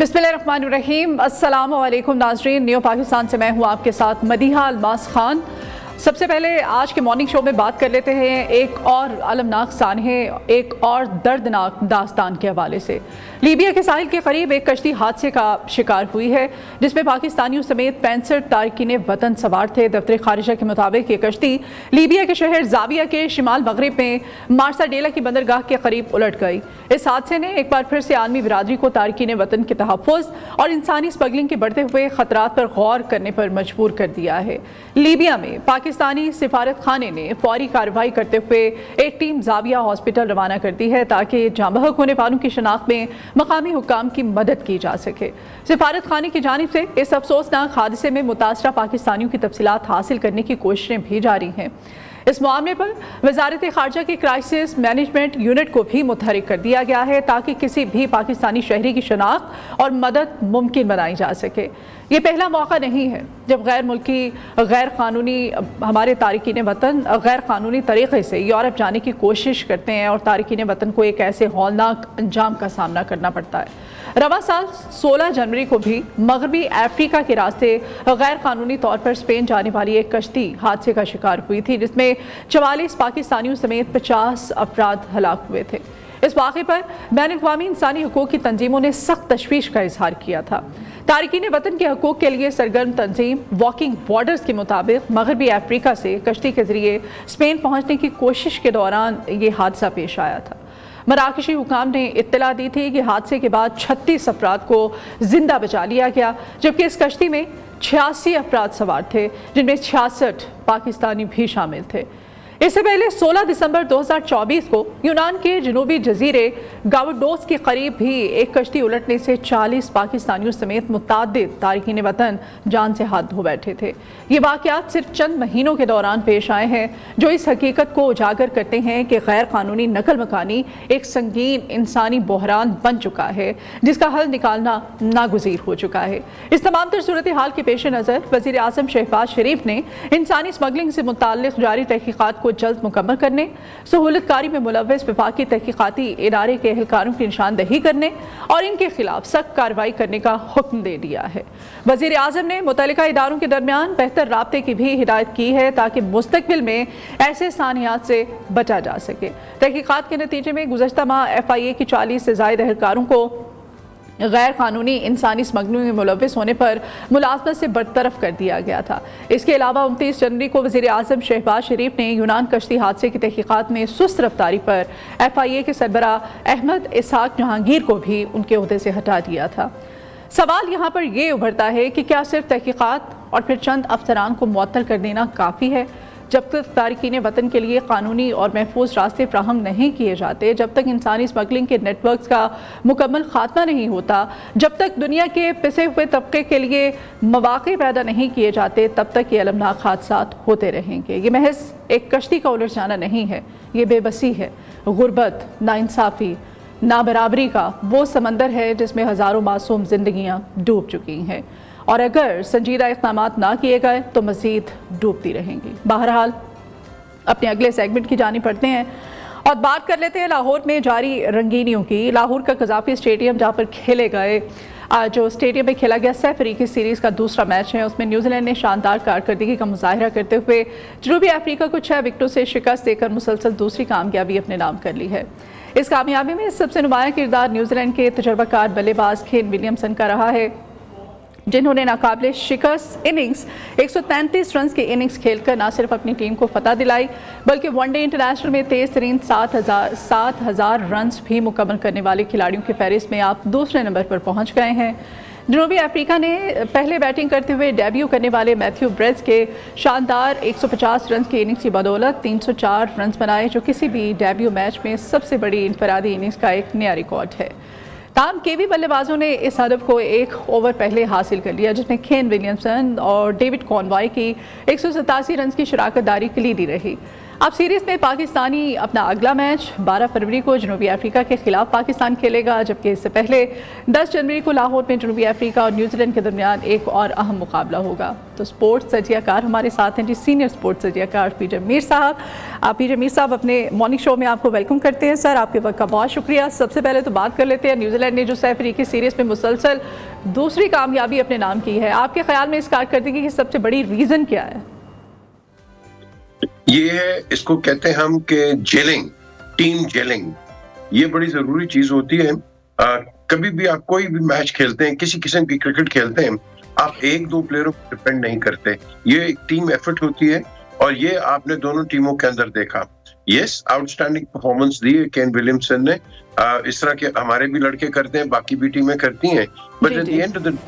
बिस्मिल्लाहिर्रहमानिर्रहीम। अस्सलाम वालेकुम नाज़रीन, न्यू पाकिस्तान से मैं हूँ आपके साथ मदीहा अलमास खान। सबसे पहले आज के मॉर्निंग शो में बात कर लेते हैं एक और अलमनाक सानहे, एक और दर्दनाक दास्तान के हवाले से। लीबिया के साहिल के करीब एक कश्ती हादसे का शिकार हुई है जिसमें पाकिस्तानियों समेत 65 तारकीन वतन सवार थे। दफ्तर खारिजा के मुताबिक ये कश्ती लीबिया के शहर जाविया के शिमाल मगरिब में मार्साडेला की बंदरगाह के करीब उलट गई। इस हादसे ने एक बार फिर से आलमी बिरादरी को तारकीन वतन के तहफ़्फ़ुज़ और इंसानी स्मगलिंग के बढ़ते हुए खतरात पर गौर करने पर मजबूर कर दिया है। लीबिया में पाकिस्तानी सिफारत खाने ने फौरी कार्रवाई करते हुए एक टीम जाविया हॉस्पिटल रवाना कर दी है ताकि जाँ बहक होने वालों की शनाख्त में मकामी हुक्काम की मदद की जा सके। सिफारत खाने की जानिब से इस अफसोसनाक हादसे में मुतासरा पाकिस्तानियों की तफसीलात हासिल करने की कोशिशें भी जारी हैं। इस मामले पर वजारत खारजा की क्राइसिस मैनेजमेंट यूनिट को भी मुतहरिक कर दिया गया है ताकि किसी भी पाकिस्तानी शहरी की शनाख्त और मदद मुमकिन बनाई जा सके। ये पहला मौका नहीं है जब गैर मुल्की गैर कानूनी हमारे तारकीन वतन गैर कानूनी तरीक़े से यूरोप जाने की कोशिश करते हैं और तारकीन वतन को एक ऐसे हौलनाक अंजाम का सामना करना पड़ता है। रवा साल 16 जनवरी को भी मगरबी अफ्रीका के रास्ते गैर कानूनी तौर पर स्पेन जाने वाली एक कश्ती हादसे का शिकार हुई थी जिसमें 44 पाकिस्तानियों समेत 50 अफराद हलाक हुए थे। इस वाक़े पर बैनुल-अक़वामी इंसानी हकूक़ की तंजीमों ने सख्त तशवीश का इजहार किया था। तारकीन वतन के हकूक़ के लिए सरगर्म तंजीम वॉकिंग बॉर्डर्स के मुताबिक मगरबी अफ्रीका से कश्ती के ज़रिए स्पेन पहुँचने की कोशिश के दौरान ये हादसा पेश आया था। मराकशी हुकाम ने इत्तला दी थी कि हादसे के बाद 36 अफराद को जिंदा बचा लिया गया जबकि इस कश्ती में 86 अफराद सवार थे जिनमें 66 पाकिस्तानी भी शामिल थे। इससे पहले 16 दिसंबर 2024 को यूनान के जनूबी जजीरे गावडोस के करीब भी एक कश्ती उलटने से 40 पाकिस्तानियों समेत मुताद्दिद तारकीन वतन जान से हाथ धो बैठे थे। ये वाक़यात सिर्फ चंद महीनों के दौरान पेश आए हैं जो इस हकीकत को उजागर करते हैं कि गैर कानूनी नकल मकानी एक संगीन इंसानी बहरान बन चुका है जिसका हल निकालना नागुज़ीर हो चुका है। इस तमाम तर सूरत हाल के पेश नज़र वज़ीर आज़म शहबाज शरीफ ने इंसानी स्मगलिंग से मुताल्लिक़ जारी तहक़ीक़ात को जल्द मुकम्मल करने, सहूलतकारी में मुलव्वस वफाकी तहक़ीक़ाती इदारे के एहलकारों की निशानदही करने और इनके खिलाफ सख्त कार्रवाई करने का हुक्म दे दिया है। वज़ीर आज़म ने मुतल्लिका इदारों के दरमियान बेहतर राब्ते की भी हिदायत की है ताकि मुस्तक़बिल में ऐसे सानियात से बचा जा सके। तहक़ीक़ात के नतीजे में गुज़श्ता माह FIA की 40 से ज़ायद एहलकारों को गैर कानूनी इंसानी स्मगलिंग में मुलव्वस होने पर मुलाजमत से बरतरफ कर दिया गया था। इसके अलावा 29 जनवरी को वज़ीर आज़म शहबाज शरीफ ने यूनान कश्ती हादसे की तहक़ीक़ात में सुस्त रफ्तारी पर FIA के सरबरा अहमद इसहाक जहांगीर को भी उनके ओहदे से हटा दिया था। सवाल यहाँ पर यह उभरता है कि क्या सिर्फ तहक़ीक़ात और फिर चंद अफसरान को मुअत्तल कर देना काफ़ी है? जब तक तारकीन वतन के लिए कानूनी और महफूज रास्ते फ्राहम नहीं किए जाते, जब तक इंसानी स्मगलिंग के नेटवर्क्स का मुकम्मल खात्मा नहीं होता, जब तक दुनिया के पिसे हुए तबके के लिए मौक़े पैदा नहीं किए जाते, तब तक ये अलमनाक हादसात होते रहेंगे। ये महज एक कश्ती का उलट जाना नहीं है, ये बेबसी है, गुर्बत, नाइंसाफ़ी, नाबराबरी का वो समंदर है जिसमें हज़ारों मासूम जिंदगियाँ डूब चुकी हैं और अगर संजीदा इक़दामात ना किए गए तो मज़ीद डूबती रहेंगी। बहरहाल अपने अगले सेगमेंट की जानिब बढ़ते हैं और बात कर लेते हैं लाहौर में जारी रंगीनियों की। लाहौर का कज़ाफ़ी स्टेडियम जहाँ पर खेले गए जो स्टेडियम में खेला गया सह अफ्रीकी सीरीज़ का दूसरा मैच है उसमें न्यूजीलैंड ने शानदार कारकर्दगी का मुजाहिरा करते हुए जनूबी अफ्रीका को 6 विकेटों से शिकस्त देकर मुसलसल दूसरी कामयाबी अपने नाम कर ली है। इस कामयाबी में सबसे नुमायां किरदार न्यूजीलैंड के तजुर्बाकार बल्लेबाज केन विलियमसन का रहा है जिन्होंने नाकाबिले शिकस्त इनिंग्स 133 रन की इनिंग्स खेलकर न सिर्फ अपनी टीम को फतह दिलाई बल्कि वनडे इंटरनेशनल में तेज़ तरीन 7,000 रन भी मुकम्मल करने वाले खिलाड़ियों की फहरिस्त में आप दूसरे नंबर पर पहुंच गए हैं। जनूबी अफ्रीका ने पहले बैटिंग करते हुए डेब्यू करने वाले मैथ्यू ब्रेड्स के शानदार 150 रन की इनिंग्स की बदौलत 304 रन बनाए जो किसी भी डेब्यू मैच में सबसे बड़ी इनफरादी इनिंग्स का एक नया रिकॉर्ड है। ताम केवी बल्लेबाजों ने इस हदफ को एक ओवर पहले हासिल कर लिया जिसमें केन विलियमसन और डेविड कॉनवॉय की 187 रन की शराकत दारी कलीदी रही। अब सीरीज में पाकिस्तानी अपना अगला मैच 12 फरवरी को जनूबी अफ्रीका के खिलाफ पाकिस्तान खेलेगा, जबकि इससे पहले 10 जनवरी को लाहौर में जनूबी अफ्रीका और न्यूजीलैंड के दरमियान एक और अहम मुकाबला होगा। तो स्पोर्ट्स सजियाकार हमारे साथ हैं जी, सीनियर स्पोर्ट्स सजियाकार पीटर मीर साहब। पीटर मीर साहब, अपने मॉर्निंग शो में आपको वेलकम करते हैं सर, आपके वक्त का बहुत शुक्रिया। सबसे पहले तो बात कर लेते हैं, न्यूजीलैंड ने जो सैफ अफ्रीकी सीरीज में मुसलसल दूसरी कामयाबी अपने नाम की है, आपके ख्याल में इस कारकर्दगी की सबसे बड़ी रीजन क्या है? ये है, इसको कहते हैं हम कि जेलिंग, टीम जेलिंग। ये बड़ी जरूरी चीज होती है। कभी भी आप कोई भी मैच खेलते हैं, किसी किस्म की क्रिकेट खेलते हैं, आप एक दो प्लेयरों पर डिपेंड नहीं करते। ये एक टीम एफर्ट होती है और ये आपने दोनों टीमों के अंदर देखा। यस, आउटस्टैंडिंग परफॉर्मेंस दी है केन विलियमसन ने। इस तरह के हमारे भी लड़के करते हैं, बाकी भी टीमें करती हैं, but at the end of the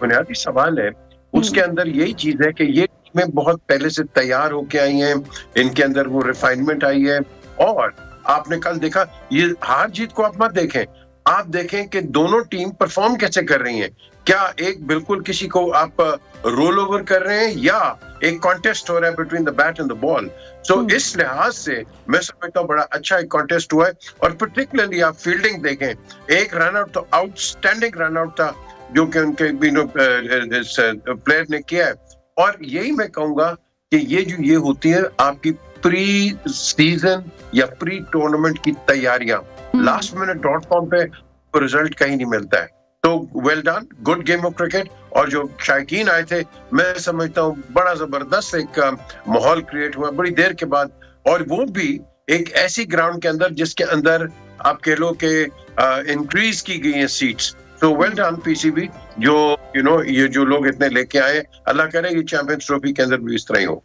बुनियादी सवाल है उसके अंदर यही चीज है कि ये टीमें बहुत पहले से तैयार होके आई हैं, इनके अंदर वो रिफाइनमेंट आई है। और आपने कल देखा, ये हार जीत को आप मत देखें, आप देखें कि दोनों टीम परफॉर्म कैसे कर रही हैं। क्या एक बिल्कुल किसी को आप रोल ओवर कर रहे हैं या एक कॉन्टेस्ट हो रहा है between the bat and the ball. So इस लिहाज से मैं समझता हूँ बड़ा अच्छा एक कॉन्टेस्ट हुआ है। और पर्टिकुलरली आप फील्डिंग देखें, एक रन आउट तो आउटस्टैंडिंग रन आउट था जो कि उनके प्लेयर ने किया है। और यही मैं कहूंगा कि ये होती है आपकी प्री सीजन या प्री टूर्नामेंट की तैयारियां। लास्ट मिनट .com पे रिजल्ट कहीं नहीं मिलता है। तो well done, good game of cricket. और जो शायकीन आए थे, मैं समझता हूँ बड़ा जबरदस्त एक माहौल क्रिएट हुआ बड़ी देर के बाद, और वो भी एक ऐसी ग्राउंड के अंदर जिसके अंदर आप कह लो कि इंक्रीज की गई है सीट्स। तो वेल डन पीसीबी, जो ये जो लोग इतने लेके आए, अल्लाह करे ये चैंपियंस ट्रॉफी के अंदर भी इस तरह ही हो।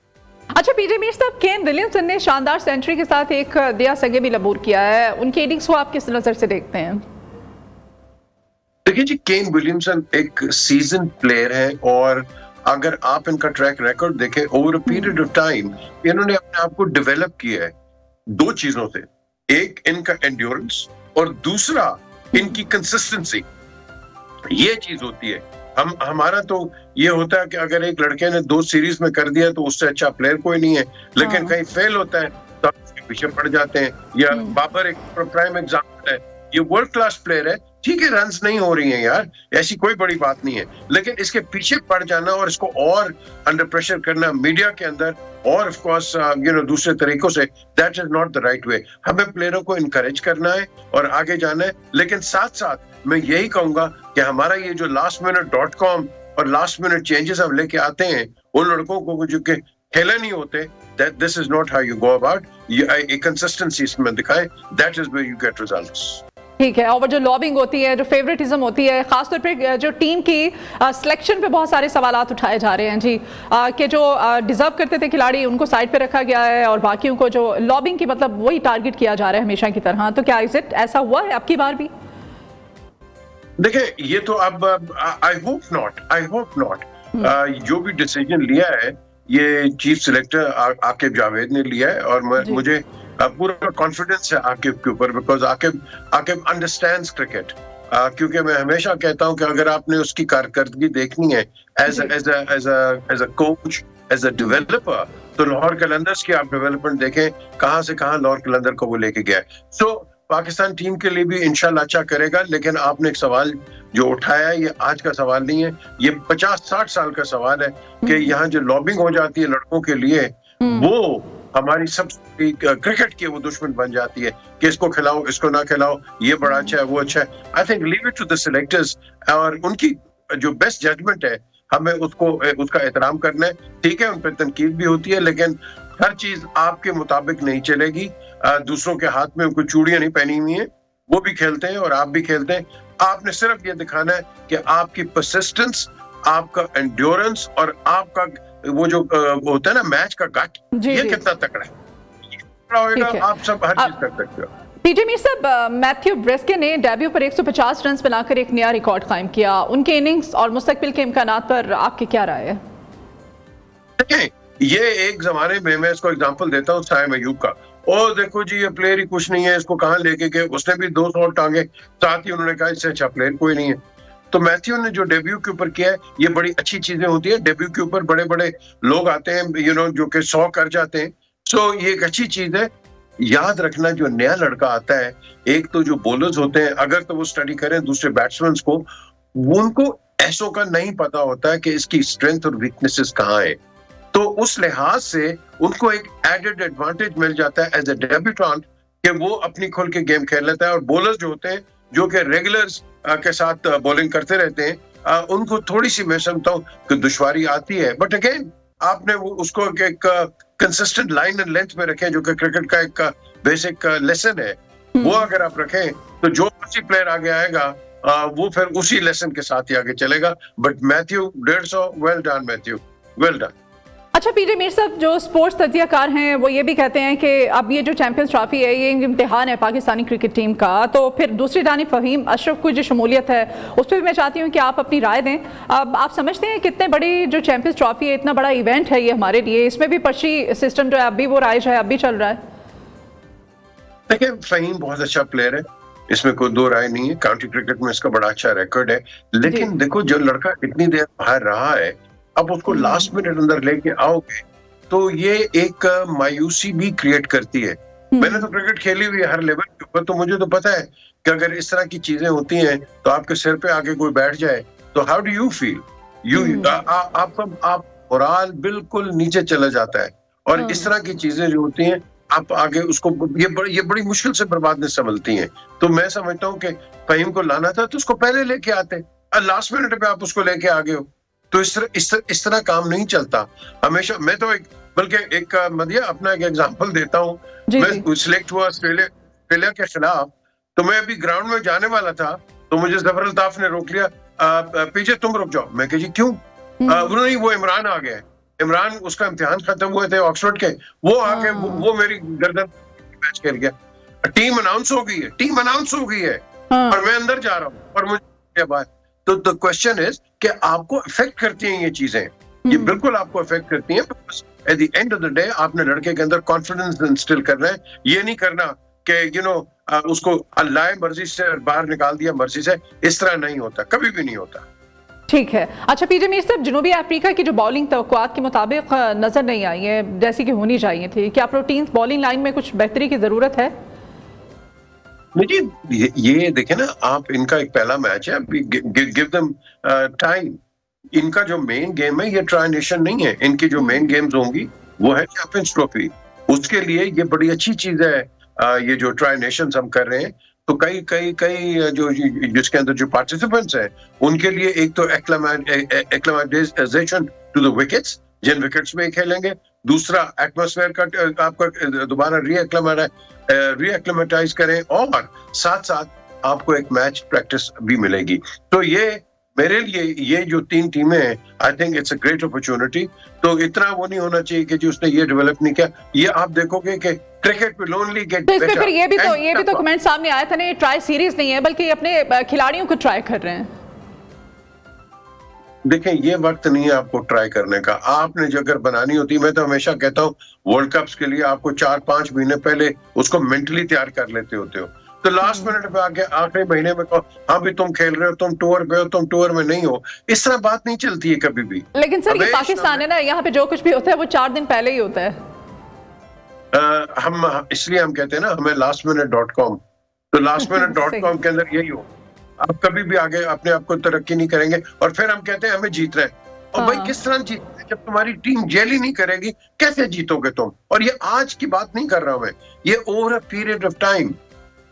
अच्छा पीटर मीर साहब, केन विलियमसन ने शानदार सेंचुरी के साथ एक दिया सगे भी लबूर किया है, उनकी इनिंग्स को आप किस नजर से देखते हैं? देखिए जी, केन विलियमसन एक सीजन प्लेयर है और अगर आप इनका ट्रैक रिकॉर्ड देखें over a period of time, इन्होंने अपने आप को डेवलप किया है दो चीजों से, एक इनका एंड्योरेंस और दूसरा इनकी कंसिस्टेंसी। ये चीज होती है। हमारा तो ये होता है कि अगर एक लड़के ने 2 सीरीज में कर दिया तो उससे अच्छा प्लेयर कोई नहीं है, लेकिन कहीं फेल होता है तो उसके पीछे पड़ जाते हैं। या बाबर एक प्राइम एग्जाम्पल है, ये वर्ल्ड क्लास प्लेयर है, ठीक है रन्स नहीं हो रही हैं यार, ऐसी कोई बड़ी बात नहीं है, लेकिन इसके पीछे पड़ जाना और इसको और अंडर प्रेशर करना मीडिया के अंदर और ऑफ कोर्स दूसरे तरीकों से, that is not the right way. हमें प्लेयरों को इनकरेज करना है और आगे जाना है, लेकिन साथ साथ मैं यही कहूंगा कि हमारा ये जो लास्ट मिनट .com और लास्ट मिनट चेंजेस हम लेके आते हैं उन लड़कों को जो कि खेले नहीं होते, that this is not how you go about. ये कंसिस्टेंसी इसमें दिखाए, that is where you get results. ठीक है। और जो लॉबिंग होती है, जो फेवरेटिज्म होती है, खासतौर पे जो टीम की सिलेक्शन पे बहुत सारे सवालात उठाए जा रहे हैं जी, कि जो डिजर्व करते थे खिलाड़ी उनको साइड पे रखा गया है और बाकियों को जो लॉबिंग की मतलब वही टारगेट किया जा रहा है हमेशा की तरह। तो क्या ऐसा हुआ है आपकी बार भी? देखिए, ये तो अब आई होप नॉट जो भी डिसीजन लिया है ये चीफ सिलेक्टर आकिब जावेद ने लिया है और मुझे पूरा कॉन्फिडेंस है आकिब के ऊपर, बिकॉज आकिब अंडरस्टैंड्स क्रिकेट। क्योंकि मैं हमेशा कहता हूं कि अगर आपने उसकी कारकर्दगी देखनी है as a coach, as a developer, तो लाहौर कलंदर्स की आप डेवलपमेंट देखें, कहां से कहां लाहौर कलंदर को वो लेके गया है। सो पाकिस्तान टीम के लिए भी इंशाल्लाह अच्छा करेगा। लेकिन आपने एक सवाल जो उठाया है, ये आज का सवाल नहीं है, ये 50-60 साल का सवाल है कि यहाँ जो लॉबिंग हो जाती है लड़कों के लिए, वो हमारी सब क्रिकेट की वो दुश्मन बन जाती है कि इसको खिलाओ, इसको ना खिलाओ, ये बड़ा अच्छा है, वो अच्छा है। I think leave it to the selectors और उनकी जो बेस्ट जजमेंट है, हमें उसका एहतराम करना है। ठीक है, उन पर तनकीद भी होती है, लेकिन हर चीज आपके मुताबिक नहीं चलेगी। दूसरों के हाथ में कोई चूड़ियां नहीं पहनी हुई हैं, वो भी खेलते हैं और आप भी खेलते हैं। आपने सिर्फ ये दिखाना है कि आपकी परसिस्टेंस, आपका एंड्योरेंस और आपका वो जो होता है ना मैच का गट, ये कितना तकड़ा है, आप सब हर चीज कर सकते हो। पीटर मीर साहब, मैथ्यू ब्रेस्के ने डेब्यू पर 150 रन बनाकर एक नया रिकॉर्ड कायम किया। उनके इनिंग्स और मुस्तकबिल के इम्कानात पर आपकी क्या राय है? देखिए, ये एक जमाने में, मैं इसको एग्जांपल देता हूँ साइम अयूब का, और देखो जी ये प्लेयर ही कुछ नहीं है, इसको कहाँ लेके गए, उसने भी 200 टांगे, साथ ही उन्होंने कहा इससे अच्छा प्लेयर कोई नहीं है। तो मैथ्यू ने जो डेब्यू के ऊपर किया है, ये बड़ी अच्छी चीजें होती है। डेब्यू के ऊपर बड़े बड़े लोग आते हैं जो कि 100 कर जाते हैं, सो ये एक अच्छी चीज है। याद रखना, जो नया लड़का आता है, एक तो जो बॉलर्स होते हैं, अगर तो वो स्टडी करें दूसरे बैट्समैन को, उनको ऐसों का नहीं पता होता है कि इसकी स्ट्रेंथ और वीकनेसेस कहाँ है। तो उस लिहाज से उनको एक एडेड एडवांटेज मिल जाता है एज ए डेब्यूटेंट कि वो अपनी खुल के गेम खेल लेता है। और बॉलर्स जो होते हैं, जो कि रेगुलर्स के साथ बॉलिंग करते रहते हैं, उनको थोड़ी सी मैं समझता हूँ कि दुश्वारी आती है। बट अगेन आपने वो उसको एक कंसिस्टेंट लाइन एंड लेंथ में रखें, जो कि क्रिकेट का एक बेसिक लेसन है, वो अगर आप रखें तो जो मर्जी प्लेयर आगे आएगा वो फिर उसी लेसन के साथ ही आगे चलेगा। But Matthew 150, well done Matthew, well done. अच्छा पीजे मीर साहब, जो स्पोर्ट्स तज्जियाकार हैं वो ये भी कहते हैं कि अब ये जो चैंपियंस ट्रॉफी है ये इम्तिहान है पाकिस्तानी क्रिकेट टीम का, तो फिर दूसरी जानिब फ़हीम अशरफ की जो शमूलियत है उस पर भी मैं चाहती हूँ कि आप अपनी राय दें। अब आप समझते हैं कितने बड़ी जो चैंपियंस ट्रॉफी है, इतना बड़ा इवेंट है ये हमारे लिए, इसमें भी पर्ची सिस्टम जो है अब भी वो राइज है, अब भी चल रहा है? देखिए फ़हीम बहुत अच्छा प्लेयर है, इसमें कोई दो राय नहीं है। काउंटी क्रिकेट में इसका बड़ा अच्छा रिकॉर्ड है। लेकिन देखो, जो लड़का इतनी देर बाहर रहा है, अब उसको लास्ट मिनट अंदर लेके आओगे तो ये एक मायूसी भी क्रिएट करती है। मैंने तो क्रिकेट खेली हुई है हर लेवल के ऊपर, तो मुझे तो पता है कि अगर इस तरह की चीजें होती हैं तो आपके सिर पे आके कोई बैठ जाए तो हाउ डू यू फील? आप मोराल बिल्कुल नीचे चला जाता है। और इस तरह की चीजें जो होती हैं, आप आगे उसको ये बड़ी मुश्किल से बर्बाद नहीं समझती हैं। तो मैं समझता हूँ कि फ़हीम को लाना था तो उसको पहले लेके आते, लास्ट मिनट पे आप उसको लेके आ गए हो, तो इस तरह काम नहीं चलता हमेशा। मैं तो एक मदिया अपना एक एग्जांपल देता हूँ। मैं सिलेक्ट हुआ ऑस्ट्रेलिया के खिलाफ, तो मैं अभी ग्राउंड में जाने वाला था तो मुझे जफर अल्ताफ ने रोक लिया, पीछे तुम रुक जाओ। मैं कहा जी क्यों? उन्होंने वो इमरान आ गया, इमरान उसका इम्तिहान खत्म हुए थे ऑक्सफोर्ड के, वो आके वो मेरी गर्दन मैच खेल गया। टीम अनाउंस हो गई है और मैं अंदर जा रहा हूँ और मुझे बात। तो द क्वेश्चन इज कि आपको इफेक्ट करती हैं ये चीजें, ये बिल्कुल आपको इफेक्ट करती हैं। Eight the end of the day आपने लड़के के अंदर कॉन्फिडेंस इंस्टिल करना है। ये नहीं करना कि उसको अल्लाह मर्जी से बाहर निकाल दिया मर्जी से, इस तरह नहीं होता, कभी भी नहीं होता। ठीक है। अच्छा पीजे मीर साहब, जनूबी अफ्रीका की जो बॉलिंग तवक्कुआत के मुताबिक नजर नहीं आई है जैसी कि होनी चाहिए थी, क्या प्रोटीन बॉलिंग लाइन में कुछ बेहतरी की जरूरत है? नहीं, ये देखें ना आप, इनका एक पहला मैच है, गिव देम टाइम। इनका जो मेन गेम है ये ट्राई नेशन नहीं है, इनकी जो मेन गेम्स होंगी वो है चैंपियंस ट्रॉफी। उसके लिए ये बड़ी अच्छी चीज है, ये जो ट्राई नेशंस हम कर रहे हैं। तो कई जो जिसके अंदर जो पार्टिसिपेंट्स हैं उनके लिए एक तो एक्लेमेटाइजेशन टू द विकेट्स, जिन विकेट्स में खेलेंगे, दूसरा एटमॉस्फेयर का आपको दोबारा रीएक्लेमेटाइज करें, और साथ साथ आपको एक मैच प्रैक्टिस भी मिलेगी। तो ये मेरे लिए ये जो 3 टीमें हैं, I think it's a great opportunity. तो इतना वो नहीं होना चाहिए कि जी उसने ये डेवलप नहीं किया। ये आप देखोगे कि cricket will only get better. फिर ये भी तो कमेंट सामने आया था ना, ये ट्राई सीरीज नहीं है बल्कि अपने खिलाड़ियों को ट्राई कर रहे हैं। देखें, ये वक्त नहीं है आपको ट्राई करने का। आपने जो अगर बनानी होती, मैं तो हमेशा कहता हूँ वर्ल्ड कप्स के लिए आपको 4-5 महीने पहले उसको मेंटली तैयार कर लेते होते हो। तो लास्ट मिनट पे आके आखिरी महीने में कहो हाँ भी तुम खेल रहे हो, तुम टूर पे हो, तुम टूर में नहीं हो, इस तरह बात नहीं चलती है कभी भी। लेकिन सर ये पाकिस्तान है ना, यहाँ पे जो कुछ भी होता है वो 4 दिन पहले ही होता है। हम इसलिए हम कहते हैं ना हमें lastminute.com, तो lastminute.com के अंदर यही हो, आप कभी भी आगे अपने आप को तरक्की नहीं करेंगे। और फिर हम कहते हैं हमें जीत रहे हैं, और भाई किस तरह जीत, जब तुम्हारी टीम जेल ही नहीं करेगी कैसे जीतोगे तुम? और ये आज की बात नहीं कर रहा हूं मैं, ये over a period of time.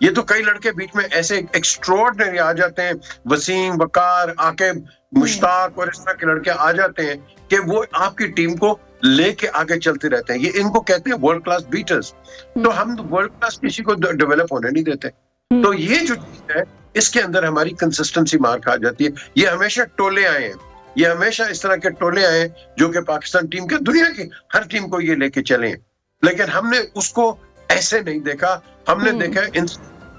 ये तो कई लड़के बीच में ऐसे एक्स्ट्राऑर्डिनरी आ जाते हैं, वसीम, वकार, आकिब, मुश्ताक और इस तरह के लड़के आ जाते हैं कि वो आपकी टीम को लेके आगे चलते रहते हैं। ये इनको कहते हैं वर्ल्ड क्लास बीटर्स। तो हम वर्ल्ड क्लास किसी को डेवलप होने नहीं देते। तो ये जो चीज है इसके अंदर हमारी कंसिस्टेंसी मार खा जाती है। ये हमेशा टोले आए हैं, ये हमेशा इस तरह के टोले आए जो कि पाकिस्तान टीम के, दुनिया की हर टीम को ये लेके चले, लेकिन हमने उसको ऐसे नहीं देखा। हमने देखा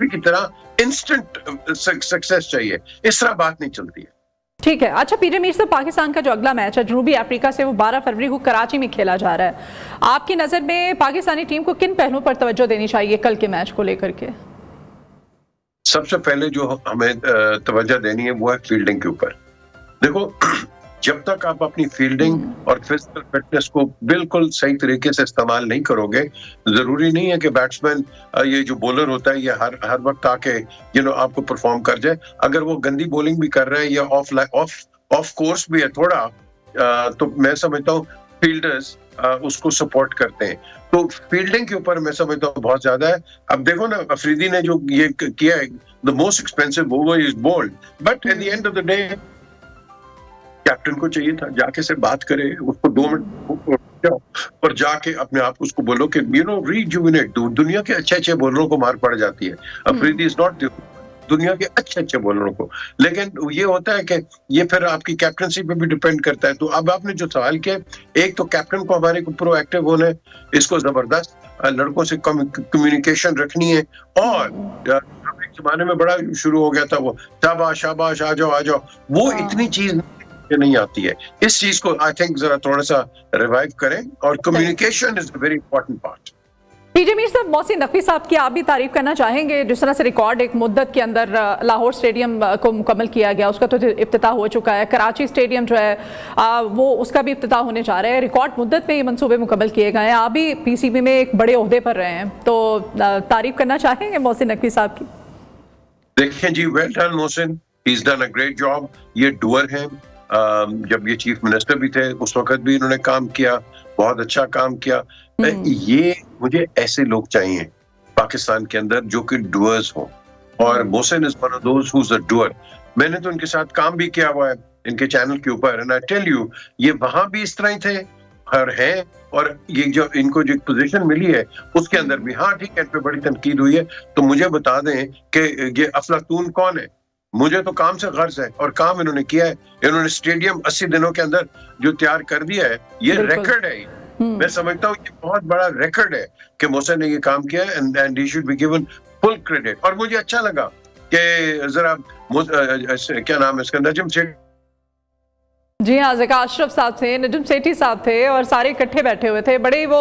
की तरह इंस्टेंट सक्सेस चाहिए, इस तरह बात नहीं चलती है। ठीक है। अच्छा पीजे मीर साहब, पाकिस्तान का जो अगला मैच है जनूबी अफ्रीका से, वो 12 फरवरी को कराची में खेला जा रहा है। आपकी नजर में पाकिस्तानी टीम को किन पहलुओं पर तवज्जो देनी चाहिए कल के मैच को लेकर के? सबसे पहले जो हमें तवज्जो देनी है वो है फील्डिंग के ऊपर। देखो जब तक आप अपनी फील्डिंग और फिजिकल फिटनेस को बिल्कुल सही तरीके से इस्तेमाल नहीं करोगे, जरूरी नहीं है कि बैट्समैन ये जो बॉलर होता है ये हर वक्त आके आपको परफॉर्म कर जाए। अगर वो गंदी बॉलिंग भी कर रहे हैं या ऑफ कोर्स भी है थोड़ा, तो मैं समझता हूँ फील्डर्स उसको सपोर्ट करते हैं। तो फील्डिंग के ऊपर मैं समझता हूँ बहुत ज्यादा है। अब देखो ना, अफरीदी ने जो ये किया है, the most expensive over is bowled, but at the end of the day captain को चाहिए था जाके से बात करे, उसको 2 मिनट और जाके अपने आप उसको बोलो कि रीजुविनेट। दुनिया के अच्छे बॉलरों को मार पड़ जाती है, अफरीदी इज नॉट दुनिया के अच्छे बॉलरों को, लेकिन ये होता है कि ये फिर आपकी कैप्टनसी पे भी डिपेंड करता है। तो अब आपने जो सवाल किया, एक तो कैप्टन को हमारे को प्रोएक्टिव होना है, इसको जबरदस्त लड़कों से कम्युनिकेशन रखनी है। और एक जमाने में बड़ा शुरू हो गया था वो शाबाश शाबाश आ जाओ, वो इतनी चीज नहीं आती है। इस चीज को आई थिंक जरा थोड़ा सा रिवाइव करें, और communication is a very important part. PJ Mir साहब, मोहसिन नकवी साहब की आप भी तारीफ करना चाहेंगे, जिस तरह से रिकॉर्ड एक मुद्दत के अंदर लाहौर स्टेडियम को मुकम्मल किया गया, उसका तो इफ्तिताह हो चुका है। कराची स्टेडियम जो है वो उसका भी इफ्तिताह होने जा रहा है। रिकॉर्ड मुद्दत में ये मंसूबे मुकम्मल किए गए हैं। आप भी पीसीबी में एक बड़े ओहदे पर रहे हैं, तो तारीफ करना चाहेंगे मोहसिन नकवी साहब की? देखिए जी, well done Mohsin, he is done a great job. ये डूअर हैं, जब ये चीफ मिनिस्टर भी थे उस वक्त भी इन्होंने काम किया, बहुत अच्छा काम किया। ये मुझे ऐसे लोग चाहिए पाकिस्तान के अंदर जो कि डूअर्स हो, और Mohsin is one of those who is a doer. मैंने तो इनके साथ काम भी किया हुआ है इनके चैनल के ऊपर, एंड आई टेल यू ये वहां भी इस तरह ही थे और हैं, और ये जो इनको जो पोजीशन मिली है उसके अंदर भी, हाँ ठीक है, इन पे बड़ी तनकीद हुई है। तो मुझे बता दें कि ये अफलातून कौन है? मुझे तो काम से गर्ज है, और काम इन्होंने किया है। इन्होंने स्टेडियम 80 दिनों के अंदर जो तैयार कर दिया है, ये रिकॉर्ड है। मैं समझता हूँ ये बहुत बड़ा रिकॉर्ड है कि मोहसिन ने ये काम किया है, and he should be given full credit. और मुझे अच्छा लगा कि जरा क्या नाम है इसका, नजम सेठी, जी हाँ, ज़का अशरफ साहब थे, नजम सेठी साहब थे, और सारे इकट्ठे बैठे हुए थे। बड़े वो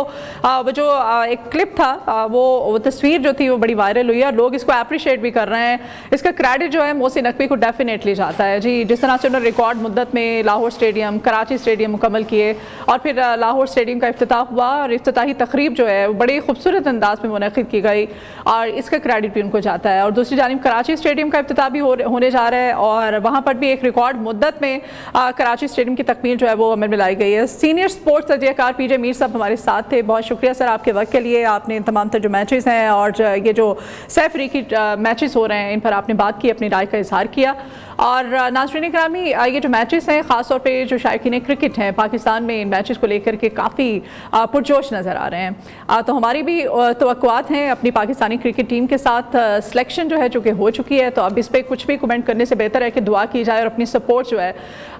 जो एक क्लिप था, वो तस्वीर जो थी वो बड़ी वायरल हुई है, और लोग इसको अप्रिशिएट भी कर रहे हैं। इसका क्रेडिट जो है मोहसिन नकवी को डेफिनेटली जाता है जी। जिस तरह से उन्होंने रिकॉर्ड मुद्दत में लाहौर स्टेडियम, कराची स्टेडियम मुकम्मल किए, और फिर लाहौर स्टेडियम का इफ्तिताह हुआ, और इफ्तिताही तकरीब जो है वो बड़ी खूबसूरत अंदाज में मुनक़िद की गई, और इसका क्रेडिट भी उनको जाता है। और दूसरी जानिब कराची स्टेडियम का इफ्तिताह भी होने जा रहा है, और वहाँ पर भी एक रिकॉर्ड मुद्दत में कराची स्टेडियम की तकमील जो है वो अमल में लाई गई है। सीनियर स्पोर्ट्स तजज़ियाकार पीजे मीर साहब हमारे साथ थे। बहुत शुक्रिया सर आपके वक्त के लिए। आपने तमाम तर जो मैचेस हैं और ये जो सैफ री की मैचेस हो रहे हैं इन पर आपने बात की, अपनी राय का इजहार किया। और नाज़रीन करामी, ये जो मैचेस हैं, ख़ासतौर पर जो शायकीन क्रिकेट हैं पाकिस्तान में, इन मैचेस को लेकर के काफ़ी पुरजोश नज़र आ रहे हैं। तो हमारी भी तवक्कुआत हैं अपनी पाकिस्तानी क्रिकेट टीम के साथ। सिलेक्शन जो है चूँकि हो चुकी है, तो अब इस पर कुछ भी कमेंट करने से बेहतर है कि दुआ की जाए और अपनी सपोर्ट जो है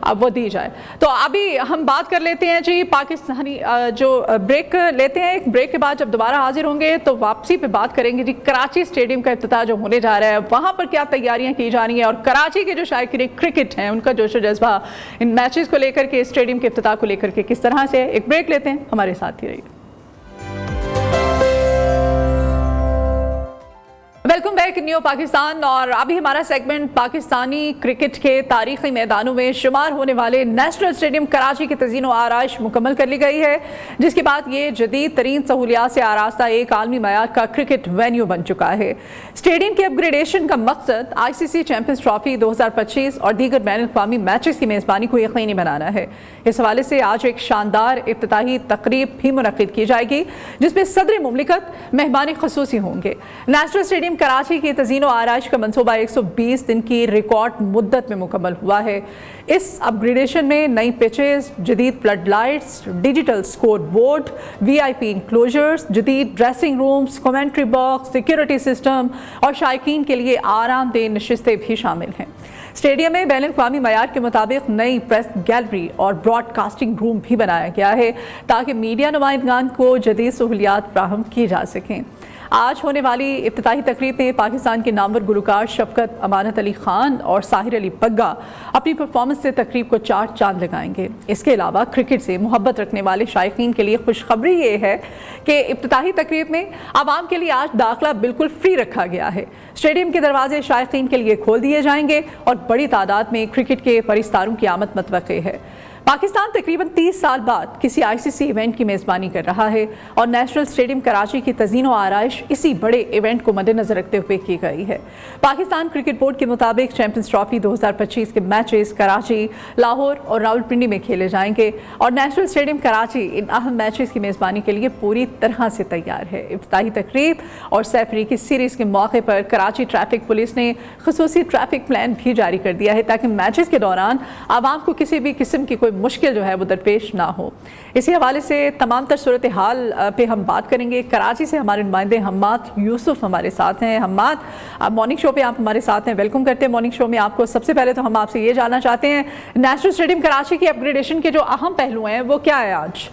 अब वो दी जाए। तो अभी हम बात कर लेते हैं जी पाकिस्तानी, जो ब्रेक लेते हैं। एक ब्रेक के बाद जब दोबारा हाजिर होंगे तो वापसी पे बात करेंगे जी कराची स्टेडियम का इफ्तिताह जो होने जा रहा है, वहाँ पर क्या तैयारियां की जा रही हैं, और कराची के जो शायकीन क्रिकेट हैं उनका जोश जज्बा इन मैचेस को लेकर के, स्टेडियम के इफ्तिताह को लेकर के किस तरह से। एक ब्रेक लेते हैं, हमारे साथ ही रहिए। Welcome back new Pakistan. और अभी हमारा सेगमेंट पाकिस्तानी क्रिकेट के तारीखी मैदानों में शुमार होने वाले नेशनल स्टेडियम कराची की तज़ीन व आराइश मुकम्मल कर ली गई है, जिसके बाद ये जदीद तरीन सहूलियात से आरास्ता एक आलमी मयार का क्रिकेट वेन्यू बन चुका है। स्टेडियम के अपग्रेडेशन का मकसद ICC चैंपियंस ट्रॉफी 2025 और दीगर बैनुल-अक़वामी मैचेस की मेज़बानी को यकीनी बनाना है। इस हवाले से आज एक शानदार इफ्तिताही तकरीब भी मुनक़िद की जाएगी, जिसमें सदर मुमलिकत मेहमान ख़ुसूसी होंगे। नेशनल स्टेडियम कराची की तज़ीन व आराइश का मंसूबा 120 दिन की रिकॉर्ड मुद्दत में मुकम्मल हुआ है। इस अपग्रेडेशन में नई पिचेस, जदीद flood lights, digital score board, VIP enclosures, जदीद dressing rooms, commentary box, security system और शायकीन के लिए आरामदेह नशिस्तें भी शामिल हैं। स्टेडियम में बैनुल-अक़वामी मयार के मुताबिक नई प्रेस गैलरी और ब्रॉडकास्टिंग रूम भी बनाया गया है, ताकि मीडिया नुमाइंदगान को जदीद सहूलियात फ्राहम की जा सकें। आज होने वाली इफ्तिताही तकरीब में पाकिस्तान के नामवर गुलकार शफकत अमानत अली खान और साहिर अली बग्गा अपनी परफॉर्मेंस से तकरीब को 4 चांद लगाएंगे। इसके अलावा क्रिकेट से मोहब्बत रखने वाले शायकीन के लिए खुशखबरी ये है कि इफ्तिताही तकरीब में आवाम के लिए आज दाखिला बिल्कुल फ्री रखा गया है। स्टेडियम के दरवाजे शायकीन के लिए खोल दिए जाएंगे और बड़ी तादाद में क्रिकेट के परिस्तारों की आमद मतवक्के है। पाकिस्तान तकरीबन 30 साल बाद किसी आईसीसी इवेंट की मेज़बानी कर रहा है और नेशनल स्टेडियम कराची की तज़ीन व आराइश इसी बड़े इवेंट को मद्देनजर रखते हुए की गई है। पाकिस्तान क्रिकेट बोर्ड के मुताबिक चैंपियंस ट्रॉफी 2025 के मैचेस कराची, लाहौर और रावलपिंडी में खेले जाएंगे और नेशनल स्टेडियम कराची इन अहम मैचेस की मेज़बानी के लिए पूरी तरह से तैयार है। इफ्तिताही तकरीब और सैफरी की सीरीज़ के मौके पर कराची ट्रैफिक पुलिस ने खुसूसी ट्रैफिक प्लान भी जारी कर दिया है ताकि मैचेस के दौरान आवाम को किसी भी किस्म की कोई मुश्किल जो है वो दरपेश ना हो। इसी हवाले से तमाम तर सूरत हाल पे हम बात करेंगे। कराची से हमारे नुमाइंदे हम्माद यूसुफ हमारे साथ हैं। हम्माद, आप मॉर्निंग शो पे आप हमारे साथ हैं, वेलकम करते हैं मॉर्निंग शो में आपको। सबसे पहले तो हम आपसे ये जानना चाहते हैं, नेशनल स्टेडियम कराची की अपग्रेडेशन के जो अहम पहलू हैं वो क्या है आज?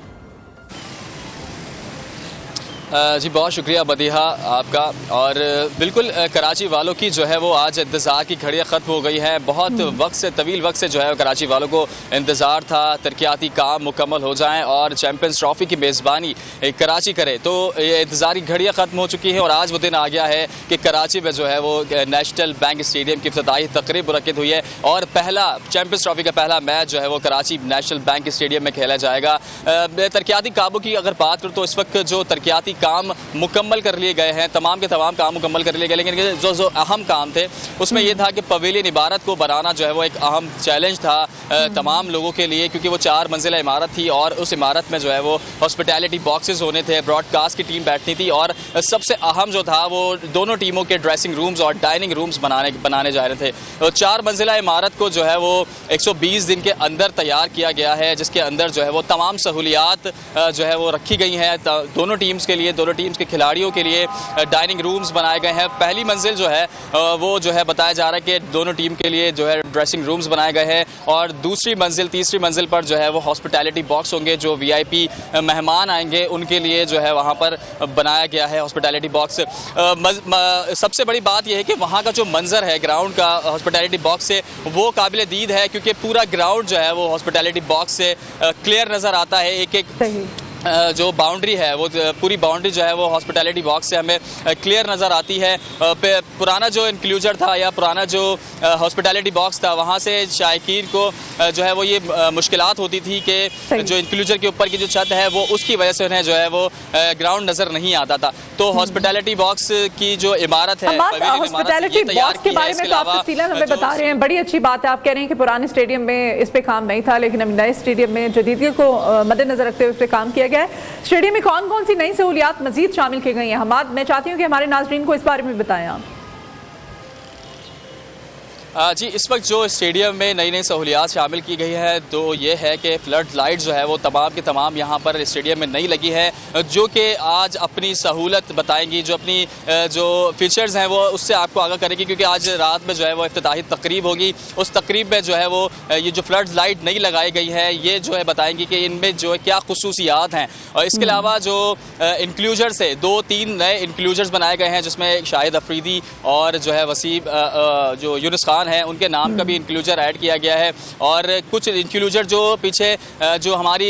जी बहुत शुक्रिया बदीहा आपका। और बिल्कुल कराची वालों की जो है वो आज इंतज़ार की घड़ियाँ ख़त्म हो गई हैं। बहुत वक्त से, तवील वक्त से जो है कराची वालों को इंतज़ार था तरक्याती काम मुकम्मल हो जाएं और चैम्पियंस ट्रॉफ़ी की मेज़बानी कराची करे। तो ये इंतज़ार की घड़ियाँ ख़त्म हो चुकी हैं और आज वो दिन आ गया है कि कराची में जो है वो नेशनल बैंक स्टेडियम की इफ्तिताही तकरीब मुनक्किद हुई है और पहला चैम्पियंस ट्रॉफ़ी का पहला मैच जो है वो कराची नेशनल बैंक स्टेडियम में खेला जाएगा। तरक्याती कामों की अगर बात करूँ तो इस वक्त जो तरक्याती काम मुकम्मल कर लिए गए हैं, तमाम के तमाम काम मुकम्मल कर लिए गए, लेकिन जो अहम काम थे उसमें यह था कि पवेलियन इमारत को बनाना जो है वो एक अहम चैलेंज था तमाम लोगों के लिए, क्योंकि वो 4 मंजिला इमारत थी और उस इमारत में जो है वो हॉस्पिटैलिटी बॉक्सेस होने थे, ब्रॉडकास्ट की टीम बैठनी थी और सबसे अहम जो था वो दोनों टीमों के ड्रेसिंग रूम्स और डाइनिंग रूम्स बनाने जा रहे थे। तो 4 मंजिला इमारत को जो है वो 120 दिन के अंदर तैयार किया गया है, जिसके अंदर जो है वो तमाम सहूलियात जो है वो रखी गई हैं दोनों टीम्स के लिए, दोनों टीम्स के खिलाड़ियों के लिए डाइनिंग रूम्स बनाए गए हैं। पहली मंजिल जो है वो जो है बताया जा रहा है कि दोनों टीम के लिए जो है ड्रेसिंग रूम्स बनाए गए हैं और दूसरी मंजिल, तीसरी मंजिल पर जो है वो हॉस्पिटैलिटी बॉक्स होंगे, जो वीआईपी मेहमान आएंगे उनके लिए जो है वहाँ पर बनाया गया है हॉस्पिटैलिटी बॉक्स। सबसे बड़ी बात यह है कि वहाँ का जो मंजर है ग्राउंड का हॉस्पिटैलिटी बॉक्स से वो काबिल दीद है, क्योंकि पूरा ग्राउंड जो है वो हॉस्पिटैलिटी बॉक्स से क्लियर नज़र आता है। एक जो बाउंड्री है वो पूरी बाउंड्री जो है वो हॉस्पिटैलिटी बॉक्स से हमें क्लियर नज़र आती है। पुराना जो इंक्लूजर था या पुराना जो हॉस्पिटैलिटी बॉक्स था वहाँ से शायकीन को जो है वो ये मुश्किलात होती थी कि जो इंक्लूजर के ऊपर की जो छत है वो उसकी वजह से उन्हें जो है वो ग्राउंड नज़र नहीं आता था। तो हॉस्पिटैलिटी बॉक्स की जो इमारत है, हॉस्पिटैलिटी बॉक्स के बारे में तो आप तफसीलन हमें बता रहे हैं, बड़ी अच्छी बात है। आप कह रहे हैं कि पुराने स्टेडियम में इस पे काम नहीं था, लेकिन अब नए स्टेडियम में जदीदियत को मद्देनजर रखते हुए इस पे काम किया गया है। स्टेडियम में कौन कौन सी नई सहूलियात मजीद शामिल की गई हैं? हमाद, मैं चाहती हूँ कि हमारे नाजरीन को इस बारे में बताएं आप। जी इस वक्त जो स्टेडियम में नई नई सहूलियात शामिल की गई है तो ये है कि फ्लड लाइट जो है वो तमाम के तमाम यहाँ पर स्टेडियम में नई लगी है, जो कि आज अपनी सहूलत बताएंगी, जो अपनी जो फीचर्स हैं वो उससे आपको आगाह करेगी, क्योंकि आज रात में जो है वो इफ्तिताही तकरीब होगी। उस तकरीब में जो है वो ये जो फ्लड लाइट नई लगाई गई है ये जो है बताएंगी कि इनमें जो है क्या खुसूसियात हैं। और इसके अलावा जो इंक्लूजर से 2-3 नए इंक्लूजर्स बनाए गए हैं, जिसमें शाहिद अफरीदी और जो है वसीम जो यूनुस खान है उनके नाम का भी इंक्लूजर ऐड किया गया है। और कुछ इंक्लूजर जो पीछे जो हमारी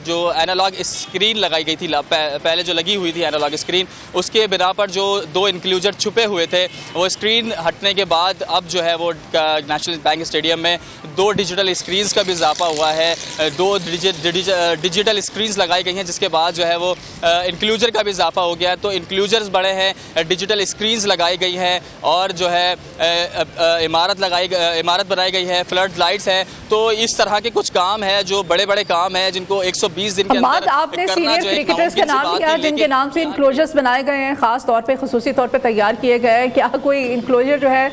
जो एनालॉग स्क्रीन लगाई गई थी, पहले जो लगी हुई थी एनालॉग स्क्रीन, उसके बिना पर जो 2 इंक्लूजर छुपे हुए थे वो स्क्रीन हटने के बाद अब जो है वो नेशनल बैंक स्टेडियम में 2 डिजिटल स्क्रीन्स का भी इजाफा हुआ है। 2 डिजिटल स्क्रीन्स लगाई गई हैं, जिसके बाद जो है वो इंक्लूजर का भी इजाफा हो गया है। तो इंक्लूजर्स बड़े हैं, डिजिटल स्क्रीन्स लगाई गई हैं और जो है इमारत बनाई गई है, फ्लड लाइट्स हैं। तो इस तरह के कुछ काम है जो बड़े बड़े काम है जिनको 120 दिन के अंदर आपने सीनियर क्रिकेटर्स का नाम लिया जिनके नाम से इंक्लोजर्स बनाए गए हैं, खास तौर पे खुसूसी तौर पे तैयार किए गए हैं। क्या कोई इंक्लोजर जो है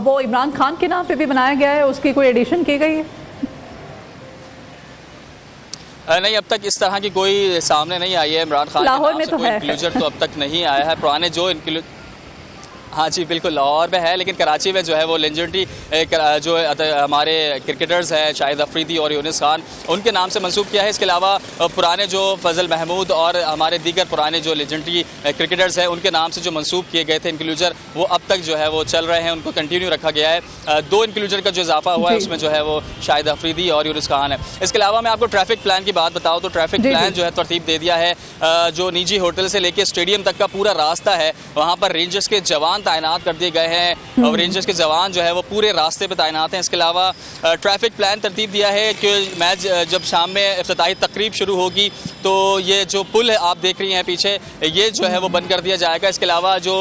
वो इमरान खान के नाम पे भी बनाया गया है, उसकी कोई एडिशन की गई है? नहीं, अब तक इस तरह की कोई सामने नहीं आई है। इमरान खान लाहौर में तो है इंक्लूजर तो अब तक नहीं आया है। पुराने जो हाँ जी बिल्कुल लाहौर में है, लेकिन कराची में जो है वो लेजेंडरी जो हमारे क्रिकेटर्स हैं शाहिद अफरीदी और यूनुस खान, उनके नाम से मंसूब किया है। इसके अलावा पुराने जो फजल महमूद और हमारे दीगर पुराने जो लेजेंडरी क्रिकेटर्स हैं उनके नाम से जो मंसूब किए गए थे इंक्लूजर, वो अब तक जो है वो चल रहे हैं, उनको कंटिन्यू रखा गया है। 2 इंक्लूजर का जो इजाफा हुआ है उसमें जो है वो शाहिद अफरीदी और यूनुस खान है। इसके अलावा मैं आपको ट्रैफिक प्लान की बात बताऊँ तो ट्रैफिक प्लान जो है तरतीब दे दिया है। जो निजी होटल से लेकर स्टेडियम तक का पूरा रास्ता है वहाँ पर रेंजर्स के जवान जवान तैनात कर दिए गए हैं और रेंजर्स के जवान जो है वो पूरे रास्ते पे तैनात हैं। इसके अलावा ट्रैफिक प्लान तरतीब दिया है कि मैच जब शाम में इफ्तिताही तकरीब शुरू होगी तो ये जो पुल है आप देख रही हैं पीछे, ये जो है वो बंद कर दिया जाएगा। इसके अलावा जो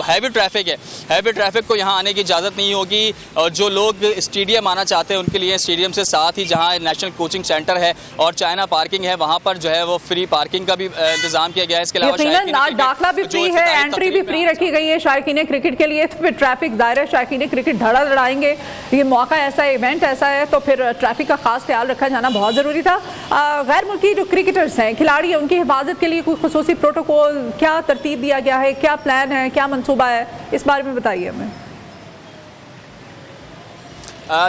हैवी ट्रैफिक है, हैवी ट्रैफिक को यहाँ आने की इजाज़त नहीं होगी और जो लोग स्टेडियम आना चाहते हैं उनके लिए स्टेडियम से साथ ही जहाँ नेशनल कोचिंग सेंटर है और चाइना पार्किंग है वहाँ पर जो है वो फ्री पार्किंग का भी इंतजाम किया गया है। इसके अलावा दाखिला भी फ्री है, एंट्री भी फ्री रखी गई है शायकीन क्रिकेट के लिए। तो फिर ट्रैफिक दायरा शायकीन क्रिकेट धड़ा लड़ाएंगे, ये मौका ऐसा है, इवेंट ऐसा है, तो फिर ट्रैफिक का खास ख्याल रखा जाना बहुत ज़रूरी था। गैर मुल्की जो क्रिकेटर्स हैं, खिलाड़ी हैं, उनकी हिफाजत के लिए कोई खुसूसी प्रोटोकॉल क्या तरतीब दिया गया है, क्या प्लान है, क्या मनसूबा है, इस बारे में बताइए हमें।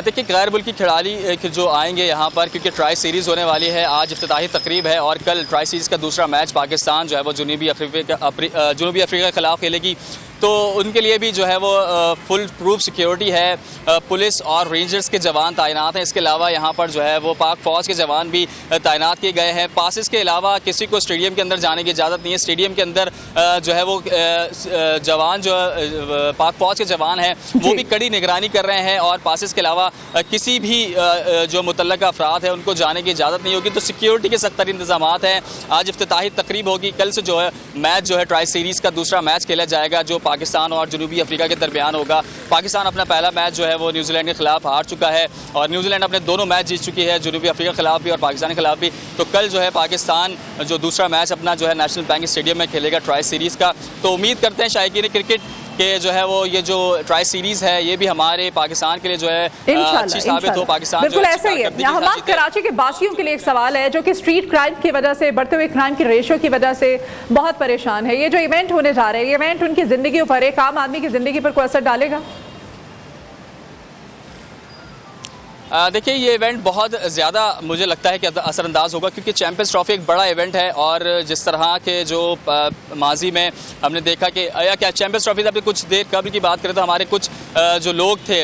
देखिए गैर मुल्की खिलाड़ी जो आएंगे यहाँ पर, क्योंकि ट्राई सीरीज़ होने वाली है, आज इफ्तिताही तकरीब है और कल ट्राई सीरीज़ का दूसरा मैच पाकिस्तान जो है वो जुनूबी अफ्रीका के ख़िलाफ़ खेलेगी, तो उनके लिए भी जो है वो फुल प्रूफ सिक्योरिटी है, पुलिस और रेंजर्स के जवान तैनात हैं। इसके अलावा यहाँ पर जो है वो पाक फ़ौज के जवान भी तैनात किए गए हैं। पासिस के अलावा किसी को स्टेडियम के अंदर जाने की इजाज़त नहीं है। स्टेडियम के अंदर जो है वो जवान जो पाक फ़ौज के जवान हैं वो भी कड़ी निगरानी कर रहे हैं और पासिस के अलावा किसी भी जो मुतल्लका अफराद है उनको जाने की इजाज़त नहीं होगी। तो सिक्योरिटी के सख्त इंतजाम हैं। आज इफ्तिताही तकरीब होगी, कल से जो है मैच जो है ट्राई सीरीज़ का दूसरा मैच खेला जाएगा जो पाकिस्तान और जनूबी अफ्रीका के दरमियान होगा। पाकिस्तान अपना पहला मैच जो है वो न्यूजीलैंड के खिलाफ हार चुका है और न्यूजीलैंड अपने दोनों मैच जीत चुकी है, जनूबी अफ्रीका के खिलाफ भी और पाकिस्तान के खिलाफ भी। तो कल जो है पाकिस्तान जो दूसरा मैच अपना जो है नेशनल बैंक स्टेडियम में खेलेगा ट्राई सीरीज़ का। तो उम्मीद करते हैं शायकीन क्रिकेट के जो है वो ये जो ट्राई सीरीज है ये भी हमारे पाकिस्तान के लिए जो है अच्छी साबित हो। पाकिस्तान बिल्कुल ऐसा ही है। हमारे कराची के बासियों के लिए एक सवाल है जो कि स्ट्रीट क्राइम की वजह से, बढ़ते हुए क्राइम की रेशो की वजह से बहुत परेशान है। ये जो इवेंट होने जा रहे हैं, ये इवेंट उनकी ज़िंदगी पर, एक आम आदमी की ज़िंदगी पर कोई असर डालेगा? देखिए ये इवेंट बहुत ज़्यादा मुझे लगता है कि असरअंदाज होगा क्योंकि चैंपियंस ट्रॉफी एक बड़ा इवेंट है और जिस तरह के जो माजी में हमने देखा कि या क्या चैंपियंस ट्रॉफी से अभी कुछ देर कबल की बात करें तो हमारे कुछ जो लोग थे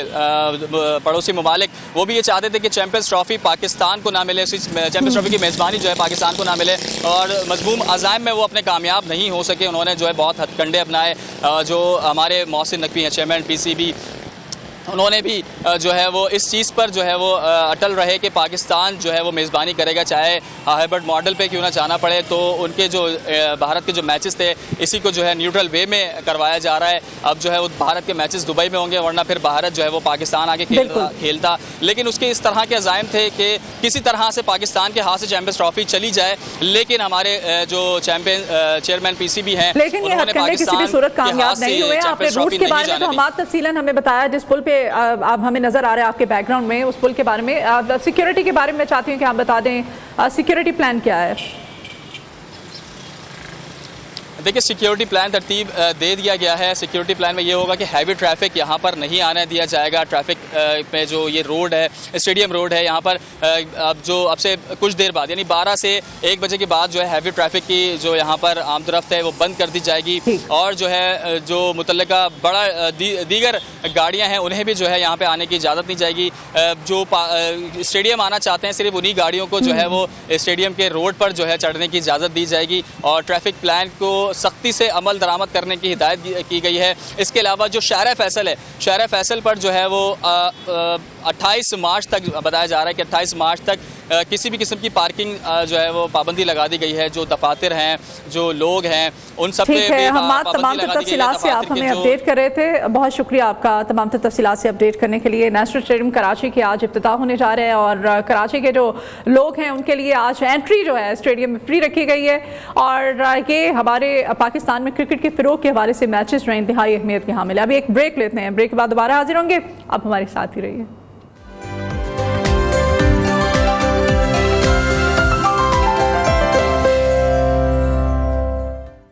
पड़ोसी ममालिक वो भी ये चाहते थे कि चैंपियंस ट्रॉफी पाकिस्तान को ना मिले, चैंपियंस ट्रॉफी की मेज़बानी जो है पाकिस्तान को ना मिले और मज़मूम अज़ाइम में वो अपने कामयाब नहीं हो सके। उन्होंने जो है बहुत हथकंडे अपनाए। जो हमारे मोहसिन नकवी हैं चेयरमैन PCB, उन्होंने भी जो है वो इस चीज़ पर जो है वो अटल रहे कि पाकिस्तान जो है वो मेज़बानी करेगा, चाहे हाइब्रिड मॉडल पे क्यों ना जाना पड़े। तो उनके जो भारत के जो मैचेस थे इसी को जो है न्यूट्रल वे में करवाया जा रहा है। अब जो है वो भारत के मैचेस दुबई में होंगे, वरना फिर भारत जो है वो पाकिस्तान आके खेलता। लेकिन उसके इस तरह के अज़ाइम थे कि किसी तरह से पाकिस्तान के हाथ से चैंपियंस ट्रॉफी चली जाए, लेकिन हमारे जो चेयरमैन PCB हैं उन्होंने पाकिस्तान सूरत कामयाब नहीं हुए। आपने रूट के बारे में तो हमारा तफसीलन हमें बताया, जिस पुल पे आप हमें नजर आ रहा है आपके बैकग्राउंड में, उस पुल के बारे में, सिक्योरिटी के बारे में चाहती हूँ कि आप बता दें सिक्योरिटी प्लान क्या है? देखिए सिक्योरिटी प्लान तरतीब दे दिया गया है। सिक्योरिटी प्लान में ये होगा कि हैवी ट्रैफिक यहाँ पर नहीं आने दिया जाएगा। ट्रैफिक में जो ये रोड है, स्टेडियम रोड है, यहाँ पर अब से कुछ देर बाद यानी 12 से 1 बजे के बाद जो है हैवी ट्रैफिक की जो यहाँ पर आमदरफ्त है वो बंद कर दी जाएगी और जो है जो मुतल्लिका बड़ा दीगर गाड़ियाँ हैं उन्हें भी जो है यहाँ पर आने की इजाज़त नहीं जाएगी। जो स्टेडियम आना चाहते हैं सिर्फ उन्हीं गाड़ियों को जो है वो स्टेडियम के रोड पर जो है चढ़ने की इजाज़त दी जाएगी और ट्रैफिक प्लान को सख्ती से अमल दरामद करने की हिदायत की गई है। इसके अलावा जो शहर फैसल है, शहर फैसल पर जो है वो 28 मार्च तक बताया जा रहा है कि 28 मार्च तक किसी भी किस्म की पार्किंग जो है वो पाबंदी लगा दी गई है। जो दफातर हैं, जो लोग हैं, उन सब पे तमाम तफसीलात से आप हमें अपडेट कर रहे थे। बहुत शुक्रिया आपका तमाम तफसीलात से अपडेट करने के लिए। नेशनल स्टेडियम कराची के आज इफ्तिताह होने जा रहे हैं और कराची के जो लोग हैं उनके लिए आज एंट्री जो है स्टेडियम में फ्री रखी गई है और ये हमारे पाकिस्तान में क्रिकेट के फ़िरोग के हवाले से मैचेस जो इंतहाई अहमियत के हामिल है। अभी एक ब्रेक लेते हैं, ब्रेक के बाद दोबारा हाजिर होंगे। आप हमारे साथ ही रहिए।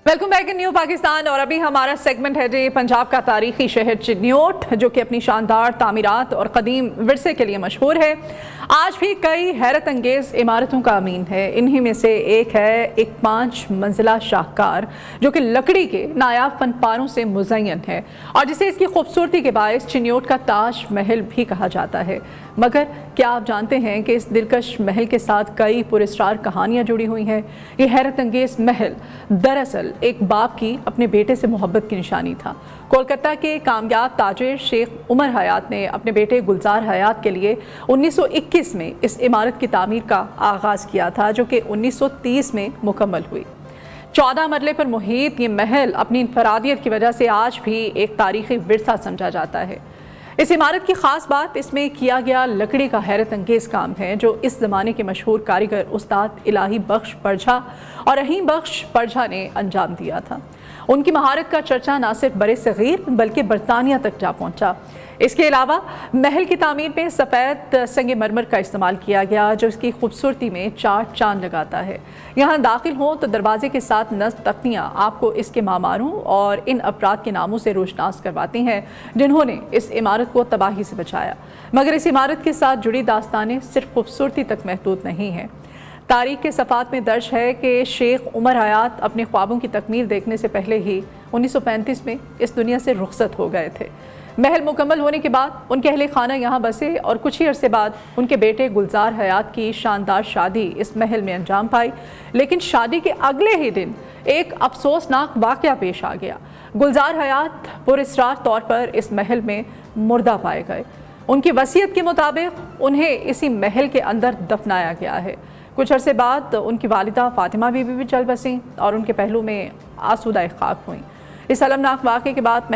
Welcome back in new Pakistan और अभी हमारा सेगमेंट है जी पंजाब का तारीखी शहर चिन्योट जो कि अपनी शानदार तामीरात और कदीम विरसे के लिए मशहूर है। आज भी कई हैरत अंगेज़ इमारतों का अमीन है। इन्हीं में से एक है एक 5 मंजिला शाहकार जो कि लकड़ी के नायाब फनपारों से मुज़य्यन है और जिसे इसकी खूबसूरती के बायस चिन्योट का ताज महल भी कहा जाता है। मगर क्या आप जानते हैं कि इस दिलकश महल के साथ कई पुरस्कार कहानियां जुड़ी हुई हैं? ये हैरत अंगेज महल दरअसल एक बाप की अपने बेटे से मोहब्बत की निशानी था। कोलकाता के कामयाब ताजिर शेख उमर हयात ने अपने बेटे गुलजार हयात के लिए 1921 में इस इमारत की तामीर का आगाज़ किया था, जो कि 1930 में मुकम्मल हुई। 14 मरले पर मुहित ये महल अपनी इनफरादियत की वजह से आज भी एक तारीखी विरसा समझा जाता है। इस इमारत की ख़ास बात इसमें किया गया लकड़ी का हैरत अंगेज़ काम है, जो इस ज़माने के मशहूर कारीगर उस्ताद इलाही बख्श परझा और रहीम बख्श परझा ने अंजाम दिया था। उनकी महारत का चर्चा न सिर्फ बड़े सग़ीर बल्कि बरतानिया तक जा पहुँचा। इसके अलावा महल की तामीर में सफ़ेद संगमरमर का इस्तेमाल किया गया, जो इसकी खूबसूरती में चार चांद लगाता है। यहाँ दाखिल हों तो दरवाजे के साथ नस्ब तख्तियाँ आपको इसके मामारों और इन अफराद के नामों से रोशनास करवाती हैं जिन्होंने इस इमारत को तबाही से बचाया। मगर इस इमारत के साथ जुड़ी दास्तानें सिर्फ खूबसूरती तक महदूद नहीं हैं। तारीख के सफ़ात में दर्ज है कि शेख उमर हयात अपने ख्वाबों की तकमील देखने से पहले ही 1935 में इस दुनिया से रुखसत हो गए थे। महल मुकम्मल होने के बाद उनके अहले खाना यहाँ बसे और कुछ ही अरसे बाद उनके बेटे गुलजार हयात की शानदार शादी इस महल में अंजाम पाई। लेकिन शादी के अगले ही दिन एक अफसोसनाक वाक़या पेश आ गया। गुलजार हयात पुरस्कार तौर पर इस महल में मुर्दा पाए गए। उनकी वसीयत के मुताबिक उन्हें इसी महल के अंदर दफनाया गया है। कुछ अरसे बाद उनकी वालिदा फातिमा बीबी भी चल बसीं और उनके पहलू में आसूदा खाक हुई। इस अलमनाक वाक़े के बाद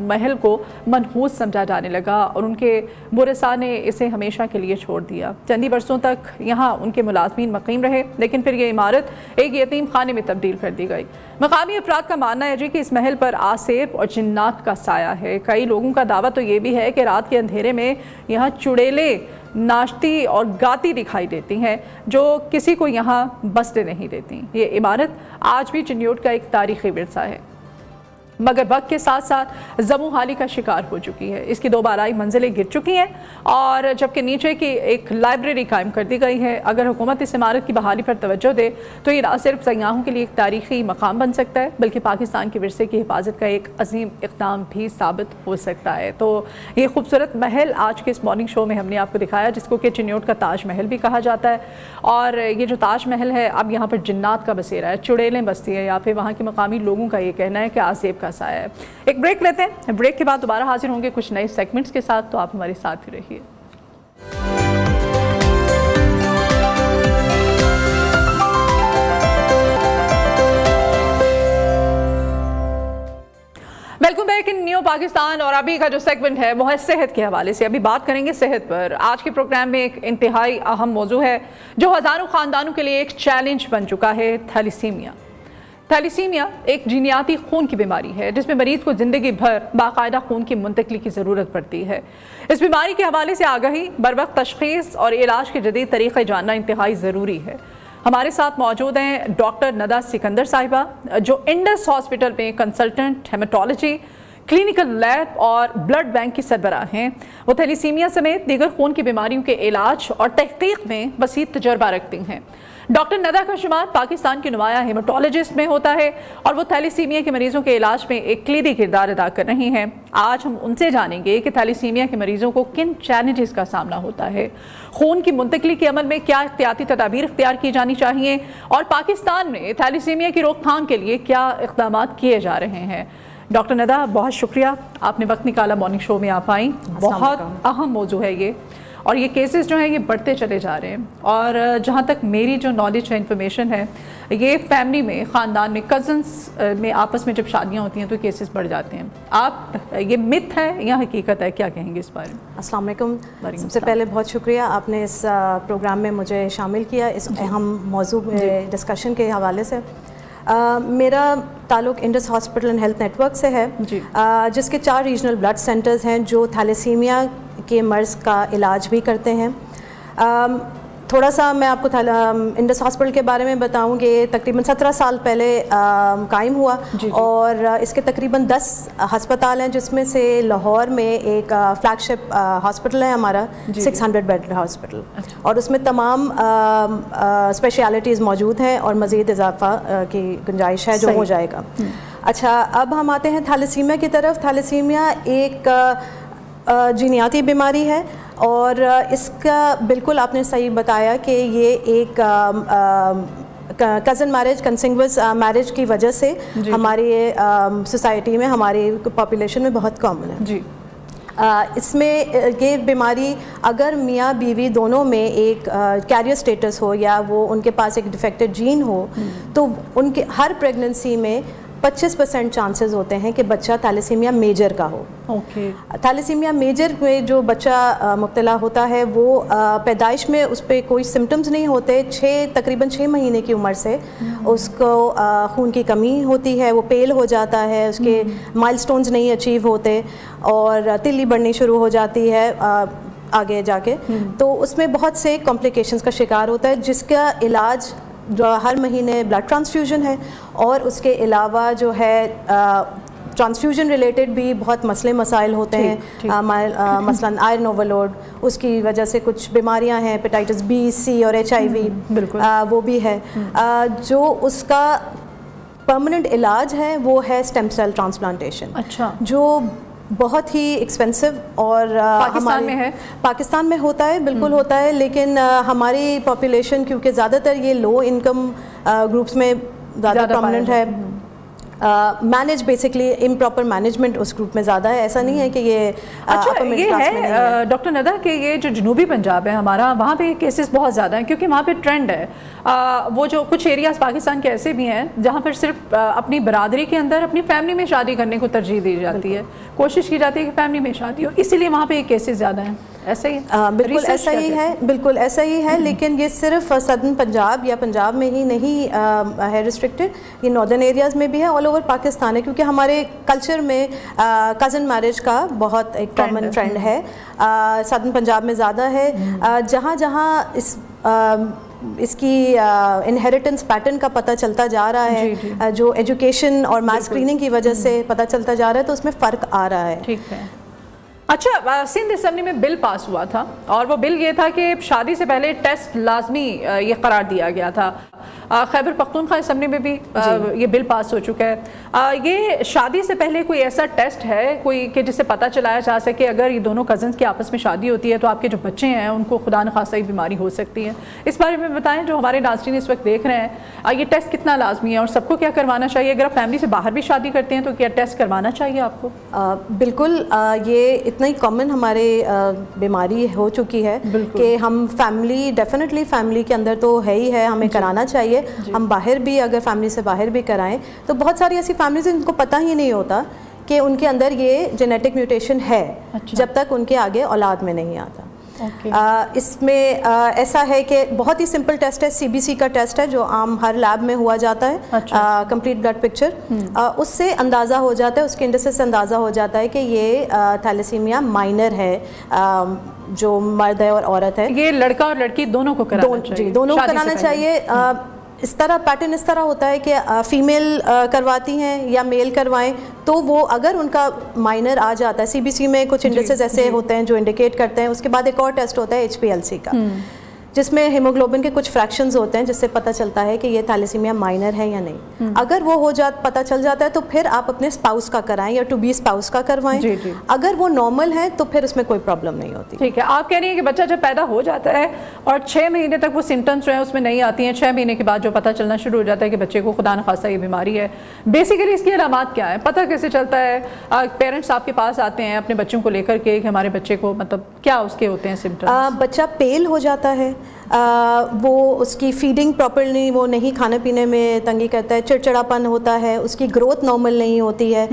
महल को मनहूस समझा जाने लगा और उनके बुरसा ने इसे हमेशा के लिए छोड़ दिया। चंदी बरसों तक यहाँ उनके मुलाजमीन मकीम रहे, लेकिन फिर ये इमारत एक यतीम खाने में तब्दील कर दी गई। मकामी अफराद का मानना है जी कि इस महल पर आसेब और जिन्नात का साया है। कई लोगों का दावा तो ये भी है कि रात के अंधेरे में यहाँ चुड़ैले नाचती और गाती दिखाई देती हैं, जो किसी को यहाँ बसने नहीं देती। ये इमारत आज भी चिन्योट का एक तारीखी विरसा है, मगर वक्त के साथ साथ जमूहाली का शिकार हो चुकी है। इसकी 2 बालाई मंजिलें गिर चुकी हैं और जबकि नीचे की एक लाइब्रेरी कायम कर दी गई है। अगर हुकूमत इस इमारत की बहाली पर तवज्जो दे तो ये न सिर्फ सयाहों के लिए एक तारीखी मकाम बन सकता है, बल्कि पाकिस्तान के विरसे की हिफाजत का एक अजीम इक़दाम भी साबित हो सकता है। तो ये खूबसूरत महल आज के इस मॉर्निंग शो में हमने आपको दिखाया, जिसको कि चिन्योट का ताज महल भी कहा जाता है। और ये जो ताज महल है, अब यहाँ पर जिन्नात का बसेरा है, चुड़ैलें बसती हैं, या फिर वहाँ के मकामी लोगों का ये कहना है कि आसेब है। एक ब्रेक लेते हैं, ब्रेक के बाद दोबारा हाजिर होंगे कुछ नए सेगमेंट्स के साथ, तो आप हमारे साथ ही रहिए। Welcome back in new Pakistan. और अभी का जो सेगमेंट है वो है सेहत के हवाले से। अभी बात करेंगे सेहत पर। आज के प्रोग्राम में एक इंतहाई अहम मौजू है जो हज़ारों ख़ानदानों के लिए एक चैलेंज बन चुका है, थैलीसीमिया। थैलीसीमिया एक जीनियाती खून की बीमारी है जिसमें मरीज को ज़िंदगी भर बाकायदा खून की मुंतकली की ज़रूरत पड़ती है। इस बीमारी के हवाले से आगाही, बरवक्त तशख़ीस और इलाज के जदीद तरीक़े जानना इंतहाई ज़रूरी है। हमारे साथ मौजूद हैं डॉक्टर नदा सिकंदर साहिबा, जो इंडस हॉस्पिटल में कंसल्टेंट हेमेटोलॉजी, क्लिनिकल लैब और ब्लड बैंक की सरबराह हैं। वो थैलीसीमिया समेत दीगर खून की बीमारियों के इलाज और तहकीक में वसीअ तजर्बा रखती हैं। डॉक्टर नदा का शुमार पाकिस्तान की नुमाया हेमेटोलॉजिस्ट में होता है और वो थैलीसीमिया के मरीजों के इलाज में एक क्लीदी किरदार अदा कर रही हैं। आज हम उनसे जानेंगे कि थैलीसीमिया के मरीजों को किन चैलेंजेस का सामना होता है, खून की मुंतकली के अमल में क्या एहतियाती तदाबीर इख्तियार की जानी चाहिए और पाकिस्तान में थैलीसीमिया की रोकथाम के लिए क्या इक़दाम किए जा रहे हैं। डॉक्टर नदा, बहुत शुक्रिया आपने वक्त निकाला, मॉर्निंग शो में आप आई। बहुत अहम मौजू है ये, और ये केसेस जो हैं ये बढ़ते चले जा रहे हैं। और जहाँ तक मेरी जो नॉलेज है, इन्फॉर्मेशन है, ये फैमिली में, ख़ानदान में, कज़न्स में आपस में जब शादियाँ होती हैं तो केसेस बढ़ जाते हैं। आप, ये मिथ है या हकीकत है, क्या कहेंगे इस बारे में? अस्सलाम वालेकुम। सबसे पहले बहुत शुक्रिया आपने इस प्रोग्राम में मुझे शामिल किया, इस अहम मौजू में डिस्कशन के हवाले से। मेरा ताल्लुक़ Indus hospital and health network से है, जिसके 4 रीजनल ब्लड सेंटर्स हैं जो थैलेसीमिया के मर्ज़ का इलाज भी करते हैं। थोड़ा सा मैं आपको इंडस हॉस्पिटल के बारे में बताऊं कि तकरीबन 17 साल पहले कायम हुआ और इसके तकरीबन 10 हस्पताल हैं, जिसमें से लाहौर में एक फ्लैगशिप हॉस्पिटल है हमारा, 600 बेड हॉस्पिटल, और उसमें तमाम स्पेशलिटीज़ मौजूद हैं और मज़ीद इजाफा की गुंजाइश है जो हो जाएगा। अच्छा, अब हम आते हैं थैलेसीमिया की तरफ। थैलेसीमिया एक जीनियाती बीमारी है और इसका बिल्कुल आपने सही बताया कि ये एक कज़न मैरिज, कंसिंगुअस मैरिज की वजह से हमारी सोसाइटी में, हमारी पॉपुलेशन में बहुत कॉमन है जी। इसमें ये बीमारी अगर मियाँ बीवी दोनों में एक कैरियर स्टेटस हो या वो उनके पास एक डिफेक्टेड जीन हो, तो उनके हर प्रेगनेंसी में 25% चांसेस होते हैं कि बच्चा थैलेसीमिया मेजर का हो। थैलेसीमिया मेजर में जो बच्चा मुब्तला होता है वो पैदाइश में उस पर कोई सिम्टम्स नहीं होते, तकरीबन 6 महीने की उम्र से उसको खून की कमी होती है, वो पेल हो जाता है, उसके माइलस्टोन्स नहीं अचीव होते और तिल्ली बढ़नी शुरू हो जाती है आगे जाके। तो उसमें बहुत से कॉम्प्लिकेशंस का शिकार होता है, जिसका इलाज जो हर महीने ब्लड ट्रांसफ्यूजन है और उसके अलावा जो है ट्रांसफ्यूजन रिलेटेड भी बहुत मसले मसाइल होते हैं। मसलन आयरन ओवरलोड, उसकी वजह से कुछ बीमारियां हैं, हेपेटाइटिस बी, सी और HIV वो भी है। जो उसका परमानेंट इलाज है वो है स्टेम सेल ट्रांसप्लांटेशन। अच्छा। जो बहुत ही एक्सपेंसिव और पाकिस्तान में है, पाकिस्तान में होता है, बिल्कुल होता है, लेकिन हमारी पॉपुलेशन क्योंकि ज़्यादातर ये लो इनकम ग्रुप्स में ज़्यादा प्रोमिनेंट है, मैनेज बेसिकली इम्प्रॉपर मैनेजमेंट उस ग्रुप में ज़्यादा है। ऐसा नहीं है कि ये अच्छा ये है डॉक्टर नदा कि ये जो जनूबी पंजाब है हमारा, वहाँ पे केसेस बहुत ज़्यादा हैं क्योंकि वहाँ पे ट्रेंड है। वो जो कुछ एरियाज़ पाकिस्तान के ऐसे भी हैं जहाँ पर सिर्फ अपनी बरादरी के अंदर अपनी फैमिली में शादी करने को तरजीह दी जाती है, कोशिश की जाती है कि फैमिली में शादी हो, इसीलिए वहाँ पे केसेस ज़्यादा हैं। ऐसा ही बिल्कुल ऐसा ही है, बिल्कुल ऐसा ही है। लेकिन ये सिर्फ सदर्न पंजाब या पंजाब में ही नहीं है रिस्ट्रिक्टेड, ये नॉर्दर्न एरियाज़ में भी है, ऑल ओवर पाकिस्तान है, क्योंकि हमारे कल्चर में कज़न मैरिज का बहुत एक कॉमन ट्रेंड है। सदर्न पंजाब में ज़्यादा है। जहाँ जहाँ इसकी इनहेरिटेंस पैटर्न का पता चलता जा रहा है, जी। जो एजुकेशन और मास स्क्रीनिंग की वजह से पता चलता जा रहा है, तो उसमें फ़र्क आ रहा है। ठीक है। अच्छा, सिंध असम्बली में बिल पास हुआ था और वो बिल ये था कि शादी से पहले टेस्ट लाजमी ये करार दिया गया था। खैबर पख्तूनख्वा असम्बली में भी ये बिल पास हो चुका है। ये शादी से पहले कोई ऐसा टेस्ट है कोई कि जिससे पता चलाया जा सके अगर ये दोनों कज़न्स की आपस में शादी होती है तो आपके जो बच्चे हैं उनको खुदा न खासा बीमारी हो सकती है? इस बारे में बताएं, जो हमारे नाज़रीन इस वक्त देख रहे हैं, ये टेस्ट कितना लाजमी है और सबको क्या करवाना चाहिए? अगर आप फैमिली से बाहर भी शादी करते हैं तो क्या टेस्ट करवाना चाहिए आपको? बिल्कुल, ये इतना ही कॉमन हमारे बीमारी हो चुकी है कि हम फैमिली, डेफिनेटली फैमिली के अंदर तो है ही है, हमें कराना चाहिए। हम बाहर भी, अगर फैमिली से बाहर भी कराएं तो बहुत सारी ऐसी फैमिलीज जिनको पता ही नहीं होता कि उनके अंदर ये जेनेटिक म्यूटेशन है। अच्छा। जब तक उनके आगे औलाद में नहीं आता। इसमें ऐसा है कि बहुत ही सिंपल टेस्ट है, CBC का टेस्ट है जो आम हर लैब में हुआ जाता है। अच्छा। कंप्लीट ब्लड पिक्चर, उससे अंदाज़ा हो जाता है, उसके इंडेक्स से अंदाज़ा हो जाता है कि ये थैलेसीमिया माइनर है, जो मर्द है और औरत है। ये लड़का और लड़की दोनों को कराना चाहिए? जी, दोनों को कराना चाहिए। इस तरह पैटर्न इस तरह होता है कि फीमेल करवाती हैं या मेल करवाएं तो वो अगर उनका माइनर आ जाता है, CBC में कुछ इंडेक्सेस ऐसे होते हैं जो इंडिकेट करते हैं। उसके बाद एक और टेस्ट होता है HPLC का, जिसमें हीमोग्लोबिन के कुछ फ्रैक्शंस होते हैं जिससे पता चलता है कि ये थैलेसीमिया माइनर है या नहीं। अगर वो पता चल जाता है तो फिर आप अपने स्पाउस का कराएं या टू बी स्पाउस का करवाएं। जी जी। अगर वो नॉर्मल है तो फिर उसमें कोई प्रॉब्लम नहीं होती। ठीक है। आप कह रही हैं कि बच्चा जब पैदा हो जाता है और 6 महीने तक वो सिम्टम्स जो है उसमें नहीं आती हैं, 6 महीने के बाद जो पता चलना शुरू हो जाता है कि बच्चे को खुदा न खासा ये बीमारी है, बेसिकली इसकी अलामात क्या है, पता कैसे चलता है? पेरेंट्स आपके पास आते हैं अपने बच्चों को लेकर के कि हमारे बच्चे को मतलब क्या उसके होते हैं सिम्टम्स? बच्चा पेल हो जाता है, वो उसकी फीडिंग प्रॉपर्ली वो नहीं, खाने पीने में तंगी करता है, चिड़चिड़ापन होता है, उसकी ग्रोथ नॉर्मल नहीं होती है।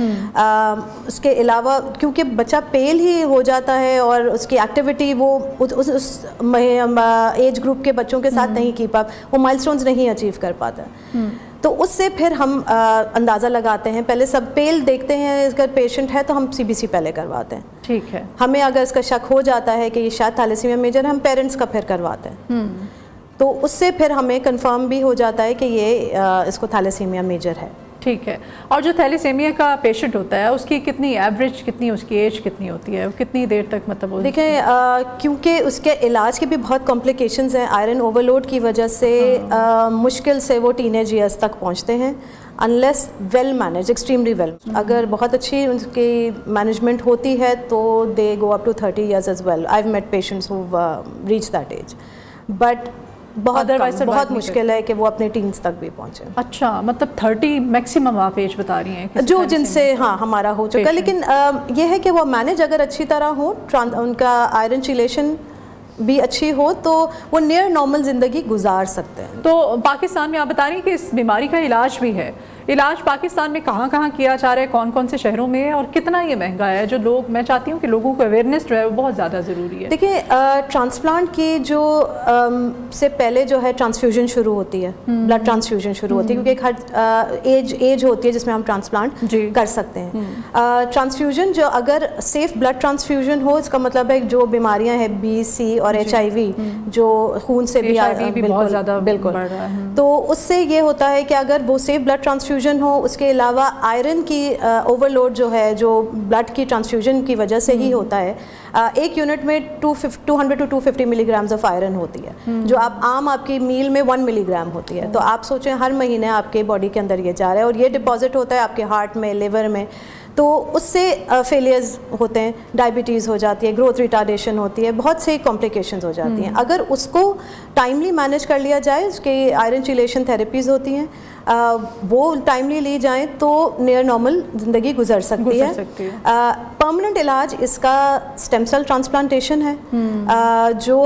उसके अलावा क्योंकि बच्चा पेल ही हो जाता है और उसकी एक्टिविटी वो उस एज ग्रुप के बच्चों के साथ नहीं की पाता, वो माइलस्टोन्स नहीं अचीव कर पाता, तो उससे फिर हम अंदाज़ा लगाते हैं। पहले सब पेल देखते हैं, अगर पेशेंट है तो हम CBC पहले करवाते हैं। ठीक है। हमें अगर इसका शक हो जाता है कि ये शायद थैलेसीमिया मेजर है, हम पेरेंट्स का फिर करवाते हैं। तो उससे फिर हमें कंफर्म भी हो जाता है कि ये इसको थैलेसीमिया मेजर है। ठीक है। और जो थैलेसीमिया का पेशेंट होता है उसकी कितनी एवरेज, कितनी उसकी एज कितनी होती है, कितनी देर तक मतलब देखें, क्योंकि उसके इलाज के भी बहुत कॉम्प्लिकेशंस हैं, आयरन ओवरलोड की वजह से मुश्किल से वो टीनेज ईयर्स तक पहुंचते हैं unless well manage, extremely well. अगर बहुत अच्छी उनकी मैनेजमेंट होती है तो they go up to 30 years as well. I have met patients who reach that age, but बहुत मुश्किल है कि वो अपने टीन्स तक भी पहुंचे। अच्छा, मतलब 30 मैक्सिमम आप एज बता रही हैं जो जिनसे हाँ हमारा हो चुका, लेकिन ये है कि वो मैनेज अगर अच्छी तरह हो, उनका आयरन चिलेशन भी अच्छी हो, तो वो नियर नॉर्मल ज़िंदगी गुजार सकते हैं। तो पाकिस्तान में आप बता रही हैं कि इस बीमारी का इलाज भी है। इलाज पाकिस्तान में कहाँ कहाँ किया जा रहा है, कौन कौन से शहरों में है और कितना ये महंगा है? जो लोग, मैं चाहती हूँ कि लोगों को अवेयरनेस जो है वो बहुत ज़्यादा ज़रूरी है। देखिए, ट्रांसप्लांट की जो से पहले जो है ट्रांसफ्यूजन शुरू होती है, ब्लड ट्रांसफ्यूजन शुरू होती है, क्योंकि एक हर एज होती है जिसमें हम ट्रांसप्लांट कर सकते हैं। ट्रांसफ्यूजन जो अगर सेफ ब्लड ट्रांसफ्यूजन हो, इसका मतलब है जो बीमारियाँ हैं BC और HIV जो खून से भी बहुत ज़्यादा बिल्कुल, तो उससे ये होता है कि अगर वो सेफ ब्लड ट्रांसफ्यूजन हो, उसके अलावा आयरन की ओवरलोड जो है, जो ब्लड की ट्रांसफ्यूजन की वजह से ही होता है, एक यूनिट में 200 to 250 मिलीग्राम्स ऑफ आयरन होती है, जो आप आपकी मील में 1 मिलीग्राम होती है। तो आप सोचें हर महीने आपके बॉडी के अंदर ये जा रहा है और ये डिपॉजिट होता है आपके हार्ट में, लिवर में, तो उससे फेलियर्स होते हैं, डायबिटीज़ हो जाती है, ग्रोथ रिटार्डेशन होती है, बहुत से कॉम्प्लिकेशंस हो जाती हैं। अगर उसको टाइमली मैनेज कर लिया जाए, उसके आयरन चिलेशन थेरेपीज़ होती हैं, वो टाइमली ली जाएं तो नियर नॉर्मल ज़िंदगी गुजर सकती है। परमानेंट इलाज इसका स्टेम सेल ट्रांसप्लांटेशन है, जो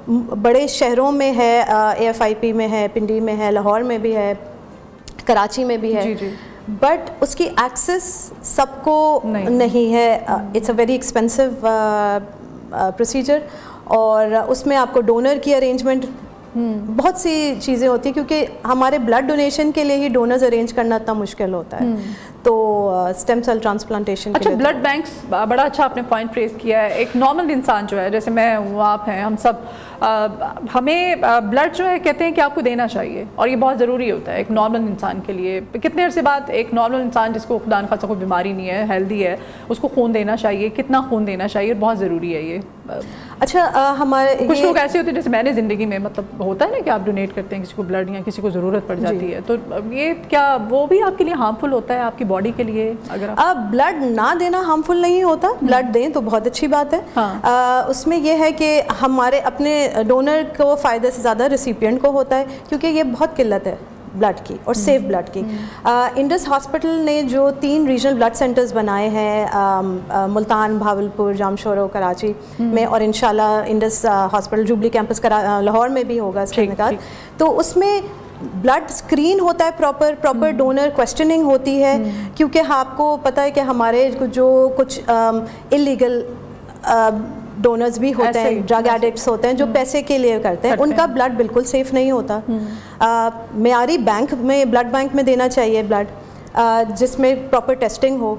बड़े शहरों में है, AFIP में है, पिंडी में है, लाहौर में भी है, कराची में भी है, बट उसकी एक्सेस सबको नहीं है। It's a very expensive procedure और उसमें आपको डोनर की अरेंजमेंट, बहुत सी चीज़ें होती हैं, क्योंकि हमारे ब्लड डोनेशन के लिए ही डोनर्स अरेंज करना इतना मुश्किल होता है। तो स्टेम सेल ट्रांसप्लांटेशन, अच्छा, ब्लड बैंक्स, बड़ा अच्छा आपने पॉइंट रेज किया है। एक नॉर्मल इंसान जो है, जैसे मैं हूँ, आप हैं, हम सब, हमें ब्लड जो है कहते हैं कि आपको देना चाहिए और ये बहुत ज़रूरी होता है एक नॉर्मल इंसान के लिए। कितने अरसे बाद एक नॉर्मल इंसान जिसको खुदा न खासा कोई बीमारी नहीं है, हेल्दी है, उसको खून देना चाहिए, कितना खून देना चाहिए, बहुत ज़रूरी है ये। अच्छा, हमारे कुछ लोग ऐसे होते हैं, जैसे मैंने ज़िंदगी में, मतलब होता है ना कि आप डोनेट करते हैं किसी को ब्लड या किसी को ज़रूरत पड़ जाती है, तो ये क्या वो भी आपके लिए हार्मफुल होता है, आपकी बॉडी के लिए? अगर आप ब्लड ना देना हार्मफुल नहीं होता, ब्लड दें तो बहुत अच्छी बात है। हाँ। उसमें यह है कि हमारे अपने डोनर को फ़ायदे से ज़्यादा रिसिपिएंट को होता है, क्योंकि ये बहुत किल्लत है ब्लड की और सेफ ब्लड की। इंडस हॉस्पिटल ने जो 3 रीजनल ब्लड सेंटर्स बनाए हैं, मुल्तान, भावलपुर, जामशोर और कराची में, और इंशाल्लाह Indus hospital jubilee campus Lahore में भी होगा इसका निकाल, तो उसमें ब्लड स्क्रीन होता है, प्रॉपर डोनर क्वेश्चनिंग होती है, क्योंकि आपको पता है कि हमारे जो कुछ इलीगल डोनर्स भी होते हैं, ड्रग एडिक्ट्स होते हैं जो पैसे के लिए करते हैं, उनका ब्लड बिल्कुल सेफ नहीं होता। मेयारी बैंक में, ब्लड बैंक में देना चाहिए ब्लड, जिसमें प्रॉपर टेस्टिंग हो,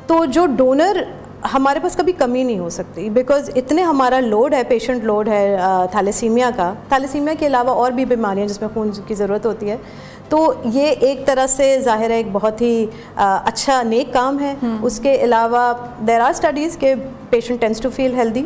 तो जो डोनर हमारे पास कभी कमी नहीं हो सकती, बिकॉज इतने हमारा लोड है, पेशेंट लोड है थैलेसीमिया का। थैलेसीमिया के अलावा और भी बीमारियां जिसमें खून की ज़रूरत होती है, तो ये एक तरह से ज़ाहिर है एक बहुत ही अच्छा नेक काम है। उसके अलावा देयर आर स्टडीज़ के patient tends to feel healthy,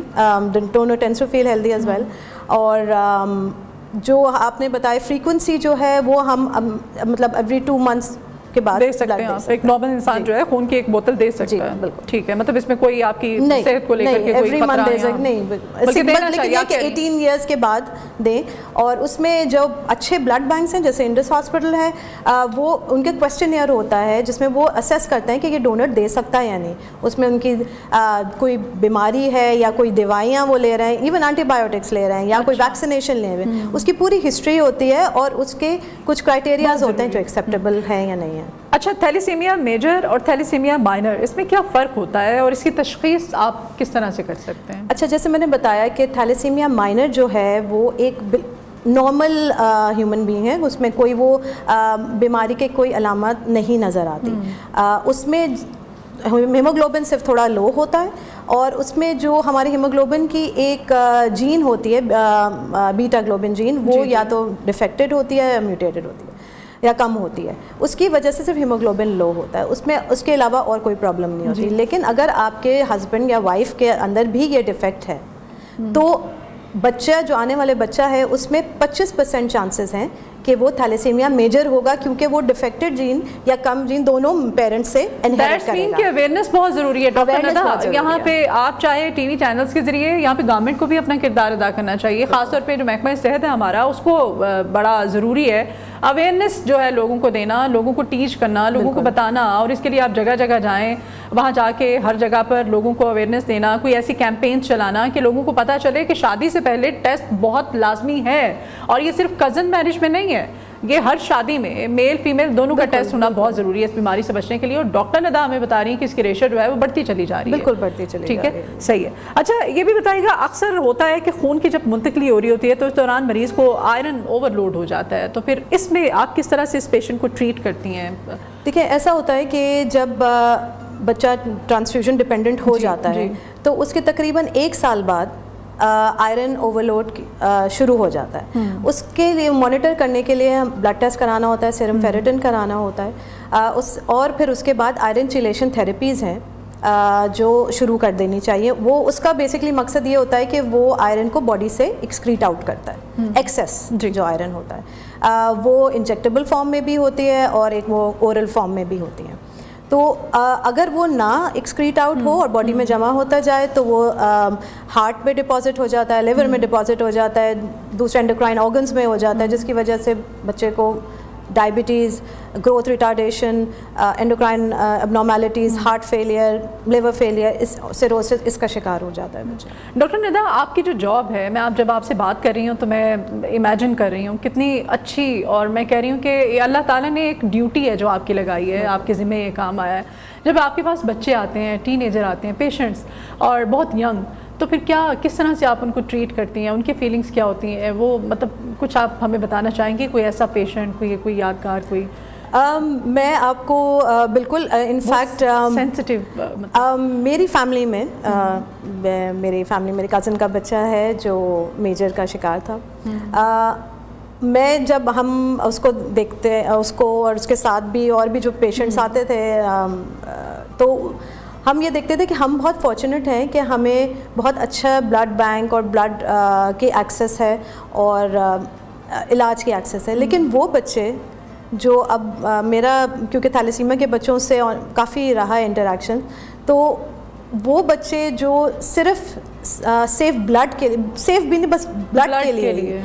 donor tends to feel healthy as well. और जो आपने बताया फ्रीक्वेंसी जो है वो हम मतलब एवरी 2 months के बाद दे सकते हैं आप। एक नॉर्मल इंसान जो है खून की एक बोतल दे सकता है, बिल्कुल ठीक है। मतलब इसमें कोई आपकी सेहत को लेकर के कोई खतरा नहीं, बल्कि देना चाहिए 18 ईयर्स के बाद दें। और उसमें जो अच्छे ब्लड बैंक्स हैं, जैसे इंडस हॉस्पिटल है, वो उनके क्वेश्चनियर होता है जिसमें वो असेस करते हैं कि ये डोनर दे सकता है या नहीं। उसमें उनकी कोई बीमारी है या कोई दवाइयाँ वो ले रहे हैं, इवन एंटीबायोटिक्स ले रहे हैं या कोई वैक्सीनेशन ले रहे हैं, उसकी पूरी हिस्ट्री होती है और उसके कुछ क्राइटेरियाज होते हैं जो एक्सेप्टेबल है या नहीं है। अच्छा, थैलेसीमिया मेजर और थैलेसीमिया माइनर, इसमें क्या फ़र्क होता है और इसकी तशख़ीस आप किस तरह से कर सकते हैं? अच्छा, जैसे मैंने बताया कि थैलेसीमिया माइनर जो है वो एक नॉर्मल ह्यूमन बीइंग है, उसमें कोई वो बीमारी के कोई अलामत नहीं नज़र आती। उसमें हीमोग्लोबिन सिर्फ थोड़ा लो होता है और उसमें जो हमारे हीमोग्लोबिन की एक जीन होती है, बीटा ग्लोबिन जीन, वो या तो डिफेक्टेड होती है या म्यूटेटेड होती है। या कम होती है, उसकी वजह से सिर्फ हीमोग्लोबिन लो होता है, उसमें उसके अलावा और कोई प्रॉब्लम नहीं होती। लेकिन अगर आपके हस्बैंड या वाइफ के अंदर भी ये डिफेक्ट है तो बच्चा जो आने वाले बच्चा है उसमें 25% चांसेस हैं कि वो थैलेसीमिया मेजर होगा, क्योंकि वो डिफेक्टेड जीन या कम जीन दोनों पेरेंट्स से इनहेरिट करेगा। की अवेयरनेस बहुत ज़रूरी है डॉक्टर नदा। यहाँ पे आप चाहे टीवी चैनल्स के जरिए, यहाँ पे गवर्नमेंट को भी अपना किरदार अदा करना चाहिए, खासतौर पे जो महकमा सेहत है हमारा, उसको बड़ा ज़रूरी है अवेयरनेस जो है लोगों को देना, लोगों को टीच करना, लोगों को बताना। और इसके लिए आप जगह जगह जाएं, वहाँ जाके हर जगह पर लोगों को अवेयरनेस देना, कोई ऐसी कैंपेन चलाना कि लोगों को पता चले कि शादी से पहले टेस्ट बहुत लाजमी है। और ये सिर्फ कज़न मैरिज में नहीं है, ये हर शादी में मेल फीमेल दोनों का टेस्ट होना बहुत ज़रूरी है इस बीमारी से बचने के लिए। और डॉक्टर नदा हमें बता रही है कि इसकी रेशो जो है वो बढ़ती चली जा रही है। बिल्कुल बढ़ती चली ठीक है, सही है। अच्छा, ये भी बताइएगा, अक्सर होता है कि खून की जब मुंतकली हो रही होती है तो इस दौरान मरीज़ को आयरन ओवरलोड हो जाता है, तो फिर इसमें आप किस तरह से इस पेशेंट को ट्रीट करती हैं? देखिए, ऐसा होता है कि जब बच्चा ट्रांसफ्यूजन डिपेंडेंट हो जाता है तो उसके तकरीबन 1 साल बाद आयरन ओवरलोड शुरू हो जाता है। उसके लिए मॉनिटर करने के लिए ब्लड टेस्ट कराना होता है, सीरम फेरेटिन कराना होता है, और फिर उसके बाद आयरन चिलेशन थेरेपीज़ हैं जो शुरू कर देनी चाहिए। वो उसका बेसिकली मकसद ये होता है कि वो आयरन को बॉडी से एक्सक्रीट आउट करता है, एक्सेस जो आयरन होता है वो इंजेक्टेबल फॉर्म में भी होती है और एक वो ओरल फॉर्म में भी होती है। तो अगर वो ना एक्सक्रीट आउट हो और बॉडी में जमा होता जाए तो वो हार्ट में डिपॉजिट हो जाता है, लिवर में डिपॉजिट हो जाता है, दूसरे एंडोक्राइन ऑर्गन्स में हो जाता है, जिसकी वजह से बच्चे को diabetes, growth retardation, endocrine abnormalities, heart failure, liver failure, cirrhosis, इसका शिकार हो जाता है बच्चा। डॉक्टर निदा, आपकी जो जॉब है, मैं जब आपसे बात कर रही हूँ तो मैं इमेजिन कर रही हूँ कितनी अच्छी, और मैं कह रही हूँ कि अल्लाह ताला ने एक ड्यूटी है जो आपकी लगाई है, आपके ज़िम्मे ये काम आया है। जब आपके पास बच्चे आते हैं, टीनेजर आते हैं, पेशेंट्स, और बहुत यंग, तो फिर किस तरह से आप उनको ट्रीट करती हैं, उनकी फीलिंग्स क्या होती हैं? वो मतलब कुछ आप हमें बताना चाहेंगे, कोई ऐसा पेशेंट, कोई यादगार, कोई? मैं आपको बिल्कुल इनफैक्ट सेंसिटिव मेरी फैमिली में मेरे कज़न का बच्चा है जो मेजर का शिकार था। मैं जब हम उसको देखते, उसको और उसके साथ भी और भी जो पेशेंट्स आते थे, तो हम ये देखते थे कि हम बहुत फॉर्चुनेट हैं कि हमें बहुत अच्छा ब्लड बैंक और ब्लड की एक्सेस है और इलाज की एक्सेस है। लेकिन वो बच्चे जो अब मेरा, क्योंकि थैलेसीमिया के बच्चों से काफ़ी रहा है इंटरेक्शन, तो वो बच्चे जो सिर्फ सेफ ब्लड के लिए, सेफ भी नहीं बस ब्लड के लिए,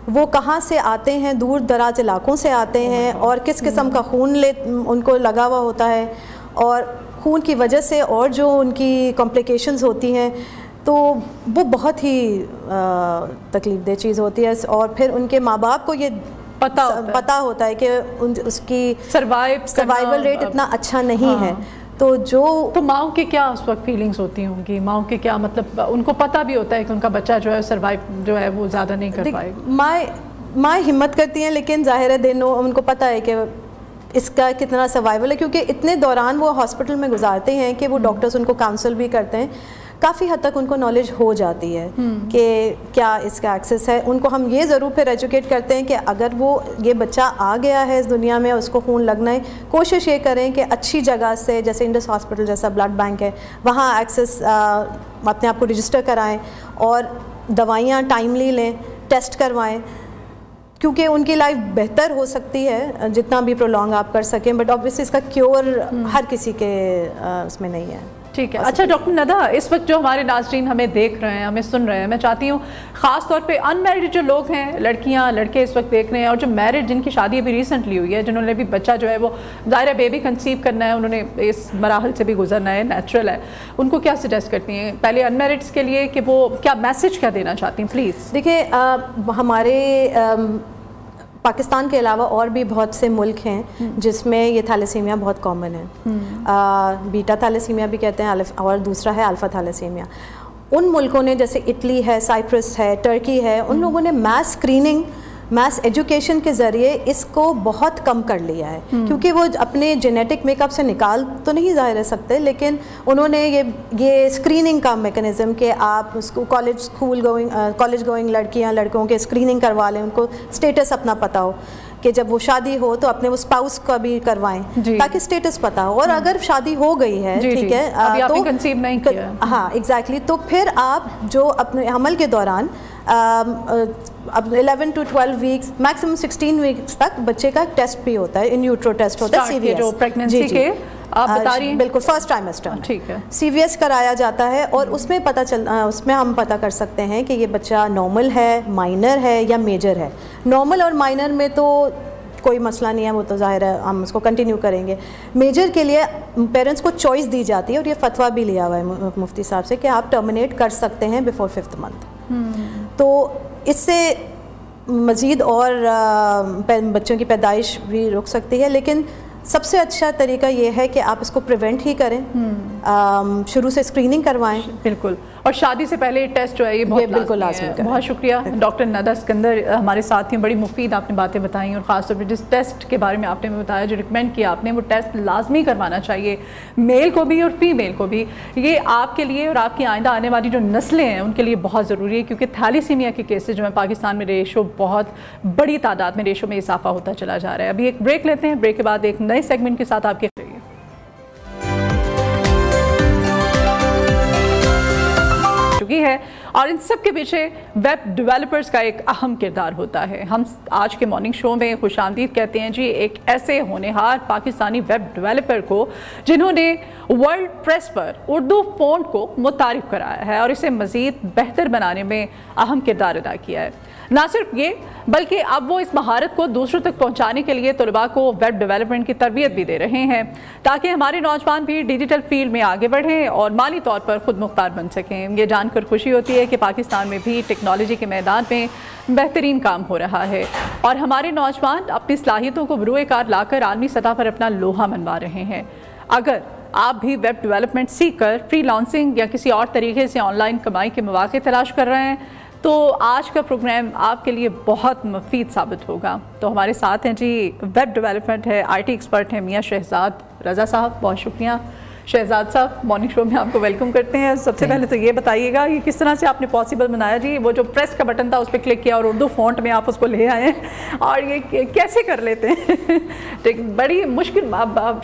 वो कहाँ से आते हैं, दूर दराज इलाकों से आते हैं और किस किस्म का खून उनको लगा हुआ होता है, और खून की वजह से और जो उनकी कॉम्प्लिकेशंस होती हैं, तो वो बहुत ही तकलीफ दह चीज़ होती है। और फिर उनके माँ बाप को ये पता होता है कि उसकी सर्वाइवल रेट इतना अच्छा नहीं है। तो माओ के क्या उस वक्त फीलिंग्स होती होंगी? माओ के क्या मतलब, उनको पता भी होता है कि उनका बच्चा जो है सर्वाइव जो है वो ज़्यादा नहीं कर पाएगा। माँ हिम्मत करती हैं, लेकिन ज़ाहिर है उनको पता है कि इसका कितना सर्वाइवल है, क्योंकि इतने दौरान वो हॉस्पिटल में गुजारते हैं कि वो डॉक्टर्स उनको काउंसल भी करते हैं, काफ़ी हद तक उनको नॉलेज हो जाती है कि क्या इसका एक्सेस है। उनको हम ये ज़रूर फिर एजुकेट करते हैं कि अगर ये बच्चा आ गया है इस दुनिया में, उसको खून लगना है, कोशिश ये करें कि अच्छी जगह से, जैसे इंडस हॉस्पिटल जैसा ब्लड बैंक है, वहाँ एक्सेस अपने आप को रजिस्टर कराएं और दवाइयाँ टाइमली लें, टेस्ट करवाएं, क्योंकि उनकी लाइफ बेहतर हो सकती है जितना भी प्रोलॉन्ग आप कर सकें। बट ऑब्वियसली इसका क्योर हर किसी के उसमें नहीं है। ठीक है। अच्छा डॉक्टर नदा, इस वक्त जो हमारे नाज़रीन हमें देख रहे हैं, हमें सुन रहे हैं, मैं चाहती हूँ ख़ास तौर पे अनमैरिड जो लोग हैं, लड़कियाँ लड़के इस वक्त देख रहे हैं, और जो मैरिड, जिनकी शादी अभी रिसेंटली हुई है, जिन्होंने भी बच्चा जो है वो ज़ाहिर बेबी कंसीव करना है, उन्होंने इस मराहल से भी गुजरना है, नेचुरल है, उनको क्या सजेस्ट करती हैं पहले अनमैरिड्स के लिए, कि वो क्या मैसेज क्या देना चाहती हैं? प्लीज़ देखिए, हमारे पाकिस्तान के अलावा और भी बहुत से मुल्क हैं जिसमें ये थैलेसीमिया बहुत कॉमन है। बीटा थैलेसीमिया भी कहते हैं, और दूसरा है अल्फ़ा थैलेसीमिया। उन मुल्कों ने, जैसे इटली है, साइप्रस है, टर्की है, उन लोगों ने मैस स्क्रीनिंग, मैस एजुकेशन के ज़रिए इसको बहुत कम कर लिया है, क्योंकि वो अपने जेनेटिक मेकअप से निकाल तो नहीं ज़ाहिर रह सकते, लेकिन उन्होंने ये स्क्रीनिंग का मेकनिज़म कि आप उसको कॉलेज गोइंग लड़कियां लड़कों के स्क्रीनिंग करवा लें, उनको स्टेटस अपना पता हो, कि जब वो शादी हो तो अपने वो स्पाउस का भी करवाएं ताकि स्टेटस पता हो। और अगर शादी हो गई है, ठीक है, अभी आपने कंसीव नहीं किया, हाँ एग्जैक्टली, तो फिर आप जो अपने हमल के दौरान अब 11 to 12 वीक्स, मैक्सिमम 16 वीक्स तक बच्चे का टेस्ट भी होता है, इन यूट्रो टेस्ट होता है, CVS जो प्रेगनेंसी के आप बता रही हैं, बिल्कुल फर्स्ट ट्राइमेस्टर, ठीक है, CVS कराया जाता है और उसमें हम पता कर सकते हैं कि ये बच्चा नॉर्मल है, माइनर है या मेजर है। नॉर्मल और माइनर में तो कोई मसला नहीं है, वो तो जाहिर है हम उसको कंटिन्यू करेंगे। मेजर के लिए पेरेंट्स को चॉइस दी जाती है और ये फतवा भी लिया हुआ है मुफ्ती साहब से कि आप टर्मिनेट कर सकते हैं बिफोर 5th मंथ। तो इससे मज़ीद और बच्चों की पैदाइश भी रुक सकती है, लेकिन सबसे अच्छा तरीका ये है कि आप इसको प्रिवेंट ही करें, शुरू से स्क्रीनिंग करवाएं। बिल्कुल, और शादी से पहले टेस्ट जो है ये बिल्कुल लाजमी है। बहुत शुक्रिया डॉक्टर नदा सिकंदर हमारे साथ ही, बड़ी मुफीद आपने बातें बताई और ख़ासतौर पर जिस टेस्ट के बारे में आपने बताया, जो रिकमेंड किया आपने, वो टेस्ट लाजमी करवाना चाहिए मेल को भी और फीमेल को भी। ये आपके लिए और आपकी आइंदा आने वाली जो नस्लें हैं उनके लिए बहुत ज़रूरी है, क्योंकि थैलीसीमिया के केसेज जो है पाकिस्तान में रेशो बहुत बड़ी तादाद में रेशो में इजाफा होता चला जा रहा है। अभी एक ब्रेक लेते हैं, ब्रेक के बाद एक नए सेगमेंट के साथ आपके चुकी है। और इन सब के पीछे वेब डेवलपर्स का एक अहम किरदार होता है। हम आज के मॉर्निंग शो में खुशामदीद कहते हैं जी एक ऐसे होनहार पाकिस्तानी वेब डेवलपर को जिन्होंने वर्ल्ड प्रेस पर उर्दू फ़ॉन्ट को मुतारिफ कराया है और इसे मज़ीद बेहतर बनाने में अहम किरदार अदा किया है। ना सिर्फ ये, बल्कि अब वो इस महारत को दूसरों तक पहुंचाने के लिए तलबा को वेब डेवलपमेंट की तरबियत भी दे रहे हैं, ताकि हमारे नौजवान भी डिजिटल फील्ड में आगे बढ़ें और माली तौर पर खुद मुख्तार बन सकें। ये जानकर खुशी होती है कि पाकिस्तान में भी टेक्नोलॉजी के मैदान में बेहतरीन काम हो रहा है और हमारे नौजवान अपनी सलाहियतों को बरूए कार लाकर आलमी सतह पर अपना लोहा मनवा रहे हैं। अगर आप भी वेब डेवलपमेंट सीख कर फ्रीलांसिंग या किसी और तरीके से ऑनलाइन कमाई के मौके तलाश कर रहे हैं तो आज का प्रोग्राम आपके लिए बहुत मुफीद साबित होगा। तो हमारे साथ हैं जी वेब डेवलपमेंट है, IT एक्सपर्ट हैं मियाँ शहजाद रज़ा साहब। बहुत शुक्रिया शहजाद साहब, मॉर्निंग शो में आपको वेलकम करते हैं। सबसे पहले तो ये बताइएगा कि किस तरह से आपने पॉसिबल बनाया जी, वो जो प्रेस का बटन था उस पर क्लिक किया और उर्दू फ़ॉन्ट में आप उसको ले आए, और ये कैसे कर लेते हैं? बड़ी मुश्किल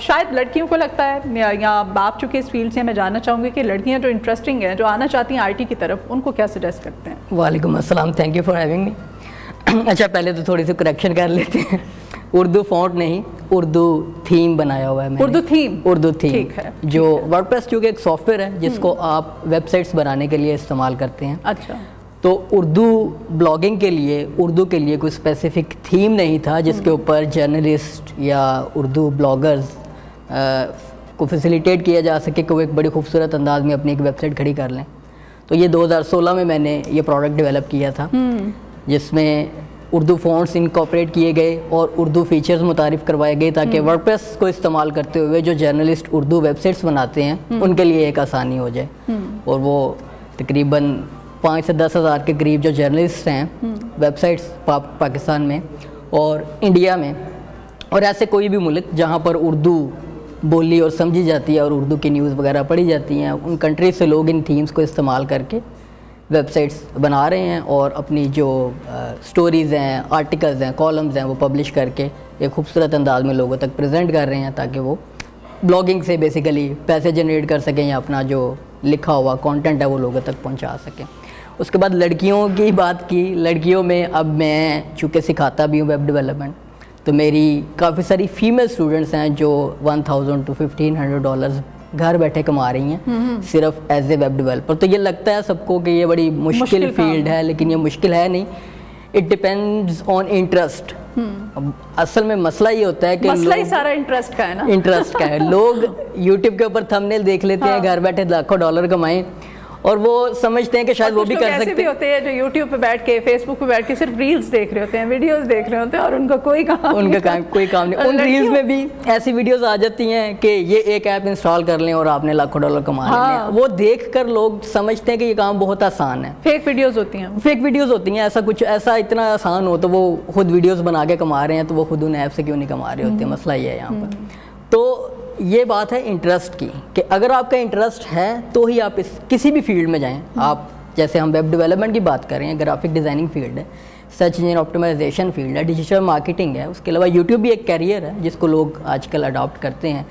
शायद लड़कियों को लगता है, या आप चूँकि इस फील्ड से मैं जानना चाहूँगी कि लड़कियाँ जो इंटरेस्टिंग हैं, जो आना चाहती हैं IT की तरफ, उनको क्या सजेस्ट करते हैं? वालेकुम अस्सलाम, thank you for having me. अच्छा, पहले तो थोड़ी सी करेक्शन कर लेते हैं, उर्दू फ़ॉन्ट नहीं, उर्दू थीम बनाया हुआ है मैंने। उर्दू थीम ठीक है। जो वर्डप्रेस क्योंकि एक सॉफ्टवेयर है जिसको आप वेबसाइट्स बनाने के लिए इस्तेमाल करते हैं। अच्छा। तो उर्दू ब्लॉगिंग के लिए, उर्दू के लिए कोई स्पेसिफिक थीम नहीं था जिसके ऊपर जर्नलिस्ट या उर्दू ब्लॉगर्स को फैसिलिटेट किया जा सके कि वो एक बड़ी खूबसूरत अंदाज में अपनी एक वेबसाइट खड़ी कर लें। तो ये 2016 में मैंने ये प्रोडक्ट डेवलप किया था, जिसमें उर्दू फ़ॉन्ट्स इनकॉर्पोरेट किए गए और उर्दू फीचर्स मुतारिफ़ करवाए गए ताकि वर्डप्रेस को इस्तेमाल करते हुए जो जर्नलिस्ट उर्दू वेबसाइट्स बनाते हैं उनके लिए एक आसानी हो जाए। और वो तकरीबन 5 से 10 हज़ार के करीब जो जर्नलिस्ट हैं वेबसाइट्स पाकिस्तान में और इंडिया में और ऐसे कोई भी मुल्क जहाँ पर उर्दू बोली और समझी जाती है और उर्दू की न्यूज़ वगैरह पढ़ी जाती हैं, उन कंट्रीज से लोग इन थीम्स को इस्तेमाल करके वेबसाइट्स बना रहे हैं और अपनी जो स्टोरीज़ हैं, आर्टिकल्स हैं, कॉलम्स हैं, वो पब्लिश करके एक खूबसूरत अंदाज में लोगों तक प्रेजेंट कर रहे हैं ताकि वो ब्लॉगिंग से बेसिकली पैसे जनरेट कर सकें या अपना जो लिखा हुआ कंटेंट है वो लोगों तक पहुंचा सकें। उसके बाद लड़कियों की बात की, लड़कियों में अब मैं चूँकि सिखाता भी हूँ वेब डेवलपमेंट, तो मेरी काफ़ी सारी फ़ीमेल स्टूडेंट्स हैं जो $1000 to $1500 घर बैठे कमा रही हैं सिर्फ एज ए वेब डेवलपर। तो ये लगता है सबको कि ये बड़ी मुश्किल फील्ड है, लेकिन ये मुश्किल है नहीं। It depends on interest. असल में मसला ये होता है कि मसला ही सारा इंटरेस्ट का है ना। इंटरेस्ट का है। लोग यूट्यूब के ऊपर थंबनेल देख लेते हैं, घर बैठे लाखों डॉलर कमाएं और वो समझते हैं कि शायद वो भी कर सकते हैं। भी होते हैं जो यूट्यूब पे बैठ के, फेसबुक पे बैठ के सिर्फ रील्स देख रहे होते हैं, वीडियोस देख रहे होते हैं और उनका कोई काम नहीं। उन रील्स में भी ऐसी वीडियोस आ जाती हैं कि ये एक ऐप इंस्टॉल कर लें और आपने लाखों डॉलर कमा लें। वो देखकर लोग समझते हैं कि ये काम बहुत आसान है। फेक वीडियोस होती हैं। ऐसा इतना आसान हो तो वो खुद वीडियोस बना के कमा रहे हैं, तो वो खुद उन ऐप से क्यों नहीं कमा रहे होते? मसला ये है यहाँ पर। तो ये बात है इंटरेस्ट की कि अगर आपका इंटरेस्ट है तो ही आप किसी भी फील्ड में जाएं। आप जैसे हम वेब डेवलपमेंट की बात कर रहे हैं, ग्राफिक डिज़ाइनिंग फील्ड है, सर्च इंजन ऑप्टिमाइजेशन फील्ड है, डिजिटल मार्केटिंग है, उसके अलावा यूट्यूब भी एक कैरियर है जिसको लोग आजकल अडॉप्ट करते हैं।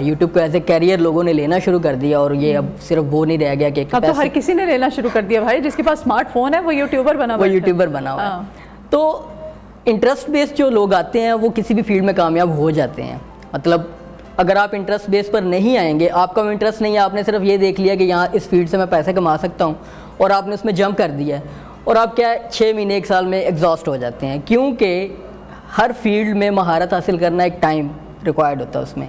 यूट्यूब को एज ए कैरियर लोगों ने लेना शुरू कर दिया और ये अब सिर्फ वो नहीं रह गया कि अब तो हर किसी ने लेना शुरू कर दिया भाई, जिसके पास स्मार्टफोन है वो यूट्यूबर बना हुआ है। तो इंटरेस्ट बेस्ड जो लोग आते हैं वो किसी भी फील्ड में कामयाब हो जाते हैं। मतलब अगर आप इंटरेस्ट बेस पर नहीं आएंगे, आपका इंटरेस्ट नहीं है, आपने सिर्फ ये देख लिया कि यहाँ इस फील्ड से मैं पैसे कमा सकता हूँ और आपने उसमें जंप कर दिया है और आप क्या 6 महीने 1 साल में एग्जॉस्ट हो जाते हैं, क्योंकि हर फील्ड में महारत हासिल करना एक टाइम रिक्वायर्ड होता है। उसमें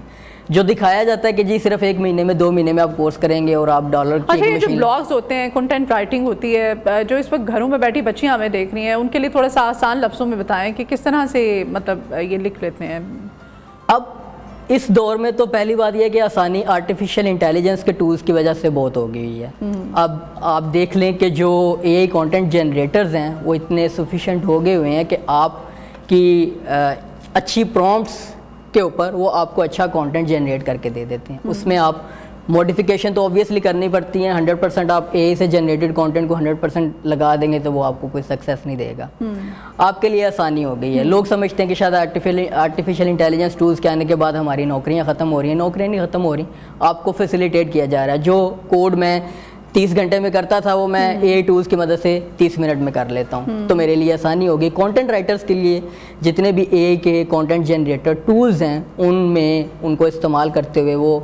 जो दिखाया जाता है कि जी सिर्फ 1 महीने में 2 महीने में आप कोर्स करेंगे और आप डॉलर की अच्छा, ये जो ब्लॉग्स होते हैं, कंटेंट राइटिंग होती है, जो इस वक्त घरों में बैठी बच्चियां हमें देख रही हैं, उनके लिए थोड़ा सा आसान लफ्ज़ों में बताएं कि किस तरह से मतलब ये लिख लेते हैं। अब इस दौर में तो पहली बात यह है कि आसानी आर्टिफिशियल इंटेलिजेंस के टूल्स की वजह से बहुत हो गई है। अब आप देख लें कि जो एआई कंटेंट जनरेटर्स हैं वो इतने सफिशिएंट हो गए हुए हैं कि आपकी अच्छी प्रॉम्प्ट्स के ऊपर वो आपको अच्छा कंटेंट जनरेट करके दे देते हैं। उसमें आप मॉडिफिकेशन तो ऑब्वियसली करनी पड़ती है। 100% आप एआई से जनरेटेड कंटेंट को 100% लगा देंगे तो वो आपको कोई सक्सेस नहीं देगा। आपके लिए आसानी हो गई है। लोग समझते हैं कि शायद आर्टिफिशियल इंटेलिजेंस टूल्स के आने के बाद हमारी नौकरियां ख़त्म हो रही हैं। नौकरियां नहीं ख़त्म हो रही, आपको फैसिलिटेट किया जा रहा है। जो कोड मैं 30 घंटे में करता था वो मैं एआई टूल्स की मदद से 30 मिनट में कर लेता हूँ, तो मेरे लिए आसानी होगी। कंटेंट राइटर्स के लिए जितने भी एआई के कंटेंट जनरेटर टूल्स हैं उनको इस्तेमाल करते हुए वो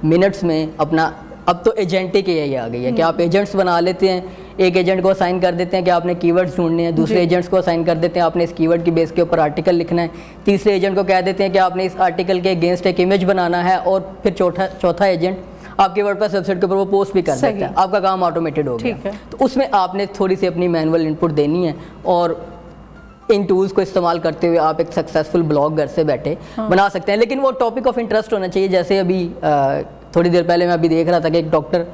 मिनट्स में अपना, अब तो एजेंटिक एआई आ गई है कि आप एजेंट्स बना लेते हैं। एक एजेंट को असाइन कर देते हैं कि आपने कीवर्ड्स ढूंढने हैं, दूसरे एजेंट्स को असाइन कर देते हैं आपने इस कीवर्ड की बेस के ऊपर आर्टिकल लिखना है, तीसरे एजेंट को कह देते हैं कि आपने इस आर्टिकल के अगेंस्ट एक इमेज बनाना है, और फिर चौथा एजेंट आपके वर्डप्रेस वेबसाइट के ऊपर वो पोस्ट भी कर देता है। आपका काम ऑटोमेटेड हो गया। तो उसमें आपने थोड़ी सी अपनी मैनुअल इनपुट देनी है और इन टूल्स को इस्तेमाल करते हुए आप एक सक्सेसफुल ब्लॉग घर से बैठे बना सकते हैं। लेकिन वो टॉपिक ऑफ इंटरेस्ट होना चाहिए। जैसे अभी थोड़ी देर पहले मैं अभी देख रहा था कि एक डॉक्टर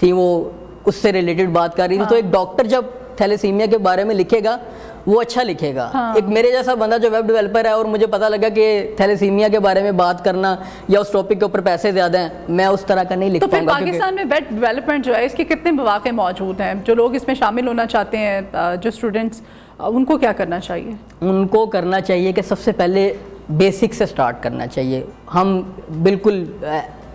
थी, वो उससे रिलेटेड बात कर रही थी। तो एक डॉक्टर जब थैलेसीमिया के बारे में लिखेगा वो अच्छा लिखेगा। एक मेरे जैसा बंदा जो वेब डेवलपर है और मुझे पता लगा कि थैलेसीमिया के बारे में बात करना या उस टॉपिक के ऊपर पैसे ज़्यादा हैं, मैं उस तरह का नहीं लिख पाऊंगा। तो फिर पाकिस्तान में वेब डेवलपमेंट जो है इसके कितने मौके मौजूद हैं? जो लोग इसमें शामिल होना चाहते हैं, जो स्टूडेंट्स, उनको क्या करना चाहिए? उनको करना चाहिए कि सबसे पहले बेसिक से स्टार्ट करना चाहिए। हम बिल्कुल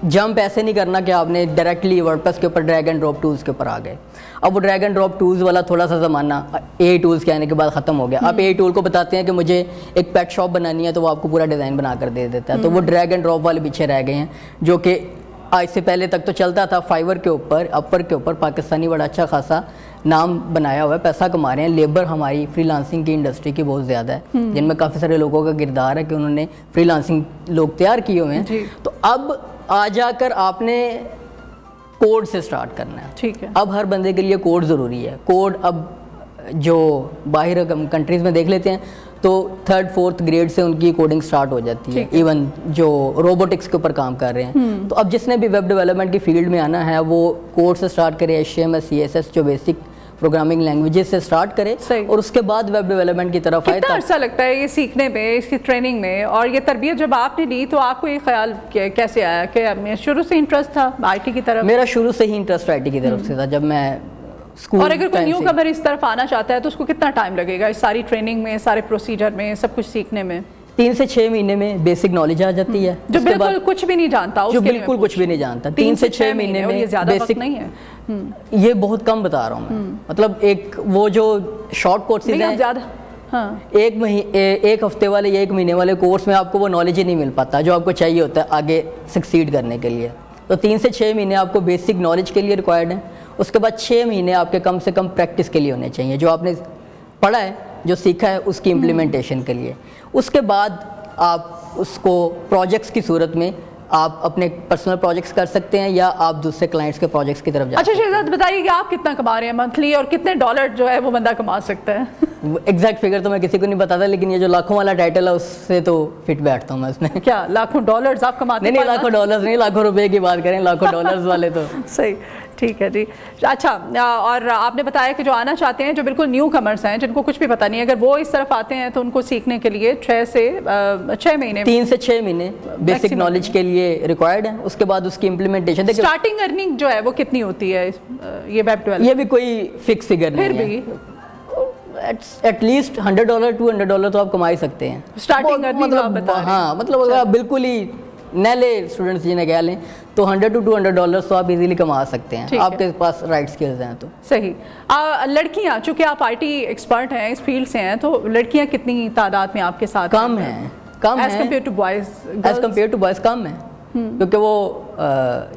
जंप ऐसे नहीं करना कि आपने डायरेक्टली वर्डप्रेस के ऊपर ड्रैग एंड ड्रॉप टूल्स के ऊपर आ गए। अब वो ड्रैग एंड ड्रॉप टूल्स वाला थोड़ा सा ज़माना एआई टूल्स के आने के बाद ख़त्म हो गया। आप एआई टूल को बताते हैं कि मुझे एक पेट शॉप बनानी है तो वो आपको पूरा डिज़ाइन बना कर दे देता है। तो वो ड्रैग एंड ड्रॉप वाले पीछे रह गए हैं, जो कि आज से पहले तक तो चलता था। फाइवर के ऊपर, अपवर के ऊपर पाकिस्तानी बड़ा अच्छा खासा नाम बनाया हुआ है, पैसा कमा रहे हैं। लेबर हमारी फ्रीलांसिंग की इंडस्ट्री की बहुत ज़्यादा है, जिनमें काफ़ी सारे लोगों का किरदार है कि उन्होंने फ्रीलांसिंग लोग तैयार किए हुए हैं। तो अब आ जाकर आपने कोड से स्टार्ट करना है। ठीक है। अब हर बंदे के लिए कोड ज़रूरी है। कोड अब जो बाहर कंट्रीज़ में देख लेते हैं तो 3rd 4th ग्रेड से उनकी कोडिंग स्टार्ट हो जाती है। इवन जो रोबोटिक्स के ऊपर काम कर रहे हैं, तो अब जिसने भी वेब डेवलपमेंट की फील्ड में आना है वो कोड से स्टार्ट करे, HTML CSS जो बेसिक प्रोग्रामिंग लैंग्वेजेस से स्टार्ट करे और उसके बाद वेब डेवलपमेंट की तरफ आए। कितना अर्सा लगता है ये सीखने में, इसकी ट्रेनिंग में? और ये तरबियत जब आपने ली तो आपको ये ख्याल कैसे आया कि शुरू से इंटरेस्ट था आईटी की तरफ? मेरा शुरू से ही इंटरेस्ट आईटी की तरफ से था जब मैं स्कूल। और अगर कोई न्यू कमर इस तरफ आना चाहता है तो उसको कितना टाइम लगेगा इस सारी ट्रेनिंग में, सारे प्रोसीजर में, सब कुछ सीखने में? 3 से 6 महीने में बेसिक नॉलेज आ जाती है। जो बिल्कुल कुछ भी नहीं जानता, जो बिल्कुल कुछ भी नहीं जानता, 3 से 6 महीने में बेसिक नहीं है। ये बहुत कम बता रहा हूँ मैं। मतलब एक वो जो शॉर्ट कोर्सेज हैं ज़्यादा, एक हफ्ते वाले या 1 महीने वाले कोर्स में आपको वो नॉलेज ही नहीं मिल पाता जो आपको चाहिए होता है आगे सक्सीड करने के लिए। तो 3 से 6 महीने आपको बेसिक नॉलेज के लिए रिक्वायर्ड है। उसके बाद 6 महीने आपके कम से कम प्रैक्टिस के लिए होने चाहिए, जो आपने पढ़ा है, जो सीखा है, उसकी इम्प्लीमेंटेशन के लिए। उसके बाद आप उसको प्रोजेक्ट्स की सूरत में आप अपने पर्सनल प्रोजेक्ट्स कर सकते हैं या आप दूसरे क्लाइंट्स के प्रोजेक्ट्स की तरफ जा सकते हैं। अच्छा शहजाद, बताइए कि आप कितना कमा रहे हैं मंथली और कितने डॉलर जो है वो बंदा कमा सकता है? एग्जैक्ट फिगर तो मैं किसी को नहीं बताता, लेकिन ये जो लाखों वाला टाइटल है उससे तो फिट बैठता हूँ मैं उसमें। क्या लाखों डॉलर्स आप कमाते हैं? नहीं, लाखों डॉलर्स नहीं, लाखों रुपए की बात करें, लाखों डॉलर्स वाले तो सही। ठीक है जी। अच्छा, और आपने बताया कि जो आना चाहते हैं, जो बिल्कुल न्यू कमर्स हैं, जिनको कुछ भी पता नहीं है, अगर वो इस तरफ आते हैं तो उनको सीखने के लिए 6 से 6 महीने 3 से 6 महीने बेसिक नॉलेज के लिए रिक्वायर्ड है। उसके बाद उसकी इम्प्लीमेंटेशन। देखिए स्टार्टिंग अर्निंग जो है वो कितनी होती है ये वेब डेवलपमेंट? ये भी कोई फिक्स फिगर नहीं है। फिर भी एटलीस्ट $100 $200 तो आप कमा ही सकते हैं स्टार्टिंग मतलब। हाँ मतलब अगर आप बिल्कुल ही नए स्टूडेंट्स जिन्हें कह लें तो $100 to $200 तो आप इजीली कमा सकते हैं, आपके पास राइट स्किल्स हैं तो। सही। लड़कियां, चूंकि आप IT एक्सपर्ट हैं, इस फील्ड से हैं, तो लड़कियां कितनी तादाद में आपके साथ? कम है, कम as compare to boys. As compare to boys कम है, क्योंकि वो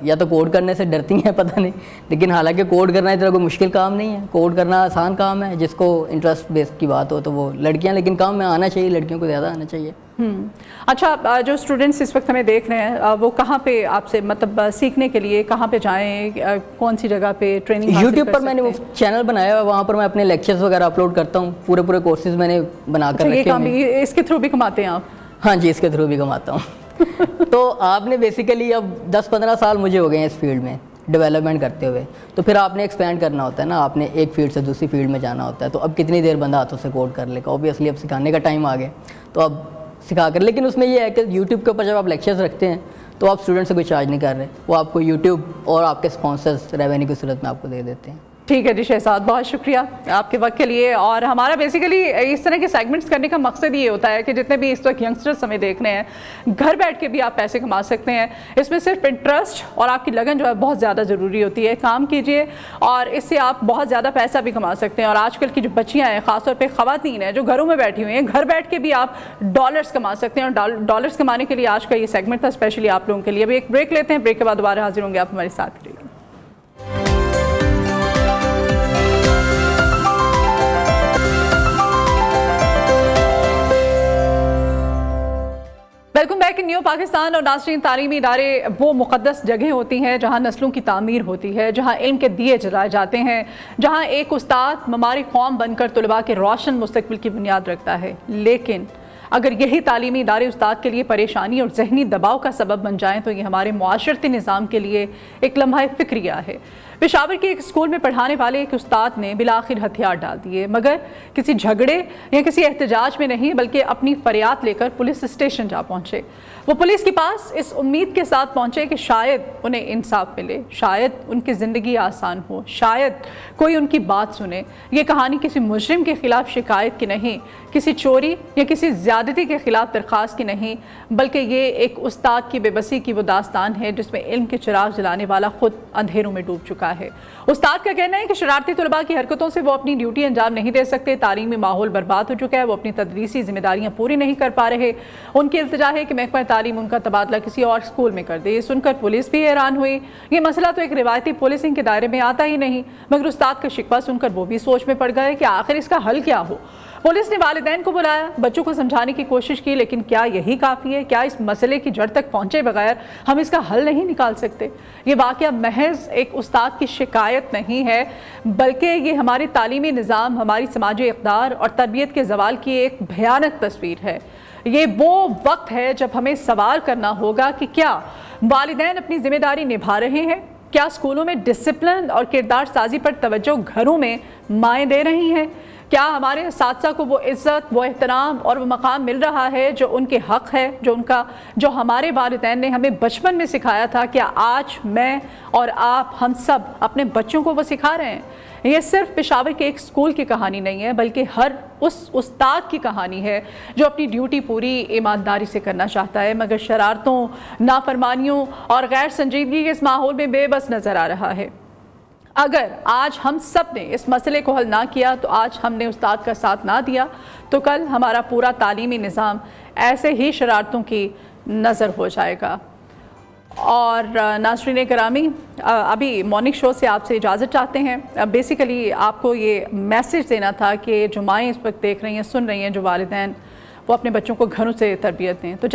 या तो कोड करने से डरती हैं, पता नहीं, लेकिन हालांकि कोड करना इतना कोई मुश्किल काम नहीं है, कोड करना आसान काम है, जिसको इंटरेस्ट बेस्ड की बात हो तो वो लड़कियां, लेकिन काम में आना चाहिए, लड़कियों को ज़्यादा आना चाहिए। अच्छा, जो स्टूडेंट्स इस वक्त हमें देख रहे हैं वो कहाँ पे आपसे मतलब सीखने के लिए कहाँ पे जाएं, कौन सी जगह पे ट्रेनिंग? यूट्यूब पर मैंने वो चैनल बनाया है, वहाँ पर मैं अपने लेक्चर्स वगैरह अपलोड करता हूँ, पूरे कोर्सेज मैंने बना कर रखे हैं। इसके थ्रू भी कमाते हैं आप? हाँ जी, इसके थ्रू भी कमाता हूँ। तो आपने बेसिकली अब 10-15 साल मुझे हो गए हैं इस फील्ड में डेवलपमेंट करते हुए, तो फिर आपने एक्सपेंड करना होता है ना, आपने एक फील्ड से दूसरी फील्ड में जाना होता है। तो अब कितनी देर बंदा हाथों से कोड कर लेगा, ऑब्वियसली अब सिखाने का टाइम आ गया, तो अब सिखा कर। लेकिन उसमें ये है कि यूट्यूब के ऊपर जब आप लेक्चर्स रखते हैं तो आप स्टूडेंट से कोई चार्ज नहीं कर रहे, वो आपको यूट्यूब और आपके स्पॉन्सर्स रेवेन्यू की सूरत में आपको दे देते हैं। ठीक है जी शहजाद, बहुत शुक्रिया आपके वक्त के लिए। और हमारा बेसिकली इस तरह के सेगमेंट्स करने का मकसद ये होता है कि जितने भी इस वक्त यंगस्टर्स हमें देख रहे हैं, घर बैठ के भी आप पैसे कमा सकते हैं। इसमें सिर्फ इंटरेस्ट और आपकी लगन जो है बहुत ज़्यादा ज़रूरी होती है। काम कीजिए और इससे आप बहुत ज़्यादा पैसा भी कमा सकते हैं। और आजकल की जो बच्चियाँ हैं, ख़ासतौर पर ख़वातीन हैं जो घरों में बैठी हुई हैं, घर बैठ के भी आप डॉलर्स कमा सकते हैं। और डॉलर्स कमाने के लिए आज का ये सेगमेंट था स्पेशली आप लोगों के लिए। अभी एक ब्रेक लेते हैं, ब्रेक के बाद दोबारा हाजिर होंगे आप हमारे साथ। Welcome back in new Pakistan. और नाज़रीन, तालीमी इदारे वो मुक़द्दस जगह होती हैं जहाँ नस्लों की तामीर होती है, जहाँ इल्म के दिए जलाए जाते हैं, जहाँ एक उस्ताद ममारी कौम बनकर तुलबा के रोशन मुस्तकबिल की बुनियाद रखता है। लेकिन अगर यही तालीमी इदारे उस्ताद के लिए परेशानी और जहनी दबाव का सबब बन जाएँ तो ये हमारे मुआशरती निज़ाम के लिए एक लम्हा फ़िक्रिया है। पेशावर के एक स्कूल में पढ़ाने वाले एक उस्ताद ने बिलाखिर हथियार डाल दिए, मगर किसी झगड़े या किसी एहतजाज में नहीं, बल्कि अपनी फरियाद लेकर पुलिस स्टेशन जा पहुंचे। वो पुलिस के पास इस उम्मीद के साथ पहुंचे कि शायद उन्हें इंसाफ मिले, शायद उनकी ज़िंदगी आसान हो, शायद कोई उनकी बात सुने। ये कहानी किसी मुजरिम के ख़िलाफ़ शिकायत की नहीं, किसी चोरी या किसी ज़्यादती के ख़िलाफ़ दरख्वास्त की नहीं, बल्कि ये एक उस्ताद की बेबसी की वो दास्तान है जिसमें इल्म के चिराग जलाने वाला खुद अंधेरों में डूब चुका है। उस्ताद का कहना है कि शरारती तलबा की हरकतों से वो अपनी ड्यूटी अंजाम नहीं दे सकते, तालीमी माहौल बर्बाद हो चुका है, वो अपनी तदरीसी जिम्मेदारियां पूरी नहीं कर पा रहे। उनकी इल्तिजा है कि महकमा तालीम उनका तबादला किसी और स्कूल में कर दे। ये सुनकर पुलिस भी हैरान हुई। ये मसला तो एक रिवायती पुलिसिंग के दायरे में आता ही नहीं, मगर उस्ताद का शिकवा सुनकर वो भी सोच में पड़ गए कि आखिर इसका हल क्या हो। पुलिस ने वालिदैन को बुलाया, बच्चों को समझाने की कोशिश की, लेकिन क्या यही काफ़ी है? क्या इस मसले की जड़ तक पहुंचे बगैर हम इसका हल नहीं निकाल सकते? ये वाक़या महज एक उस्ताद की शिकायत नहीं है, बल्कि ये हमारे तालीमी निज़ाम, हमारी समाजी इक़दार और तरबियत के ज़वाल की एक भयानक तस्वीर है। ये वो वक्त है जब हमें सवाल करना होगा कि क्या वालिदैन अपनी ज़िम्मेदारी निभा रहे हैं? क्या स्कूलों में डिसिप्लिन और किरदार साजी पर तवज्जो घरों में माएँ दे रही हैं? क्या हमारे असातिज़ा को वो इज़्ज़त, वो एहतराम और वो मकाम मिल रहा है जो उनके हक़ है, जो हमारे वालिदैन ने हमें बचपन में सिखाया था? क्या आज मैं और आप, हम सब अपने बच्चों को वो सिखा रहे हैं? ये सिर्फ पेशावर के एक स्कूल की कहानी नहीं है, बल्कि हर उस उस्ताद की कहानी है जो अपनी ड्यूटी पूरी ईमानदारी से करना चाहता है, मगर शरारतों, नाफरमानियों और गैर संजीदगी के इस माहौल में बेबस नज़र आ रहा है। अगर आज हम सब ने इस मसले को हल ना किया, तो आज हमने उस्ताद का साथ ना दिया, तो कल हमारा पूरा तालीमी निज़ाम ऐसे ही शरारतों की नज़र हो जाएगा। और नाज़रीन करामी, अभी मॉर्निंग शो से आपसे इजाज़त चाहते हैं। बेसिकली आपको ये मैसेज देना था कि जो माएँ इस वक्त देख रही हैं, सुन रही हैं, जो वालिदैन वो अपने बच्चों को घरों से तरबियत दें। तो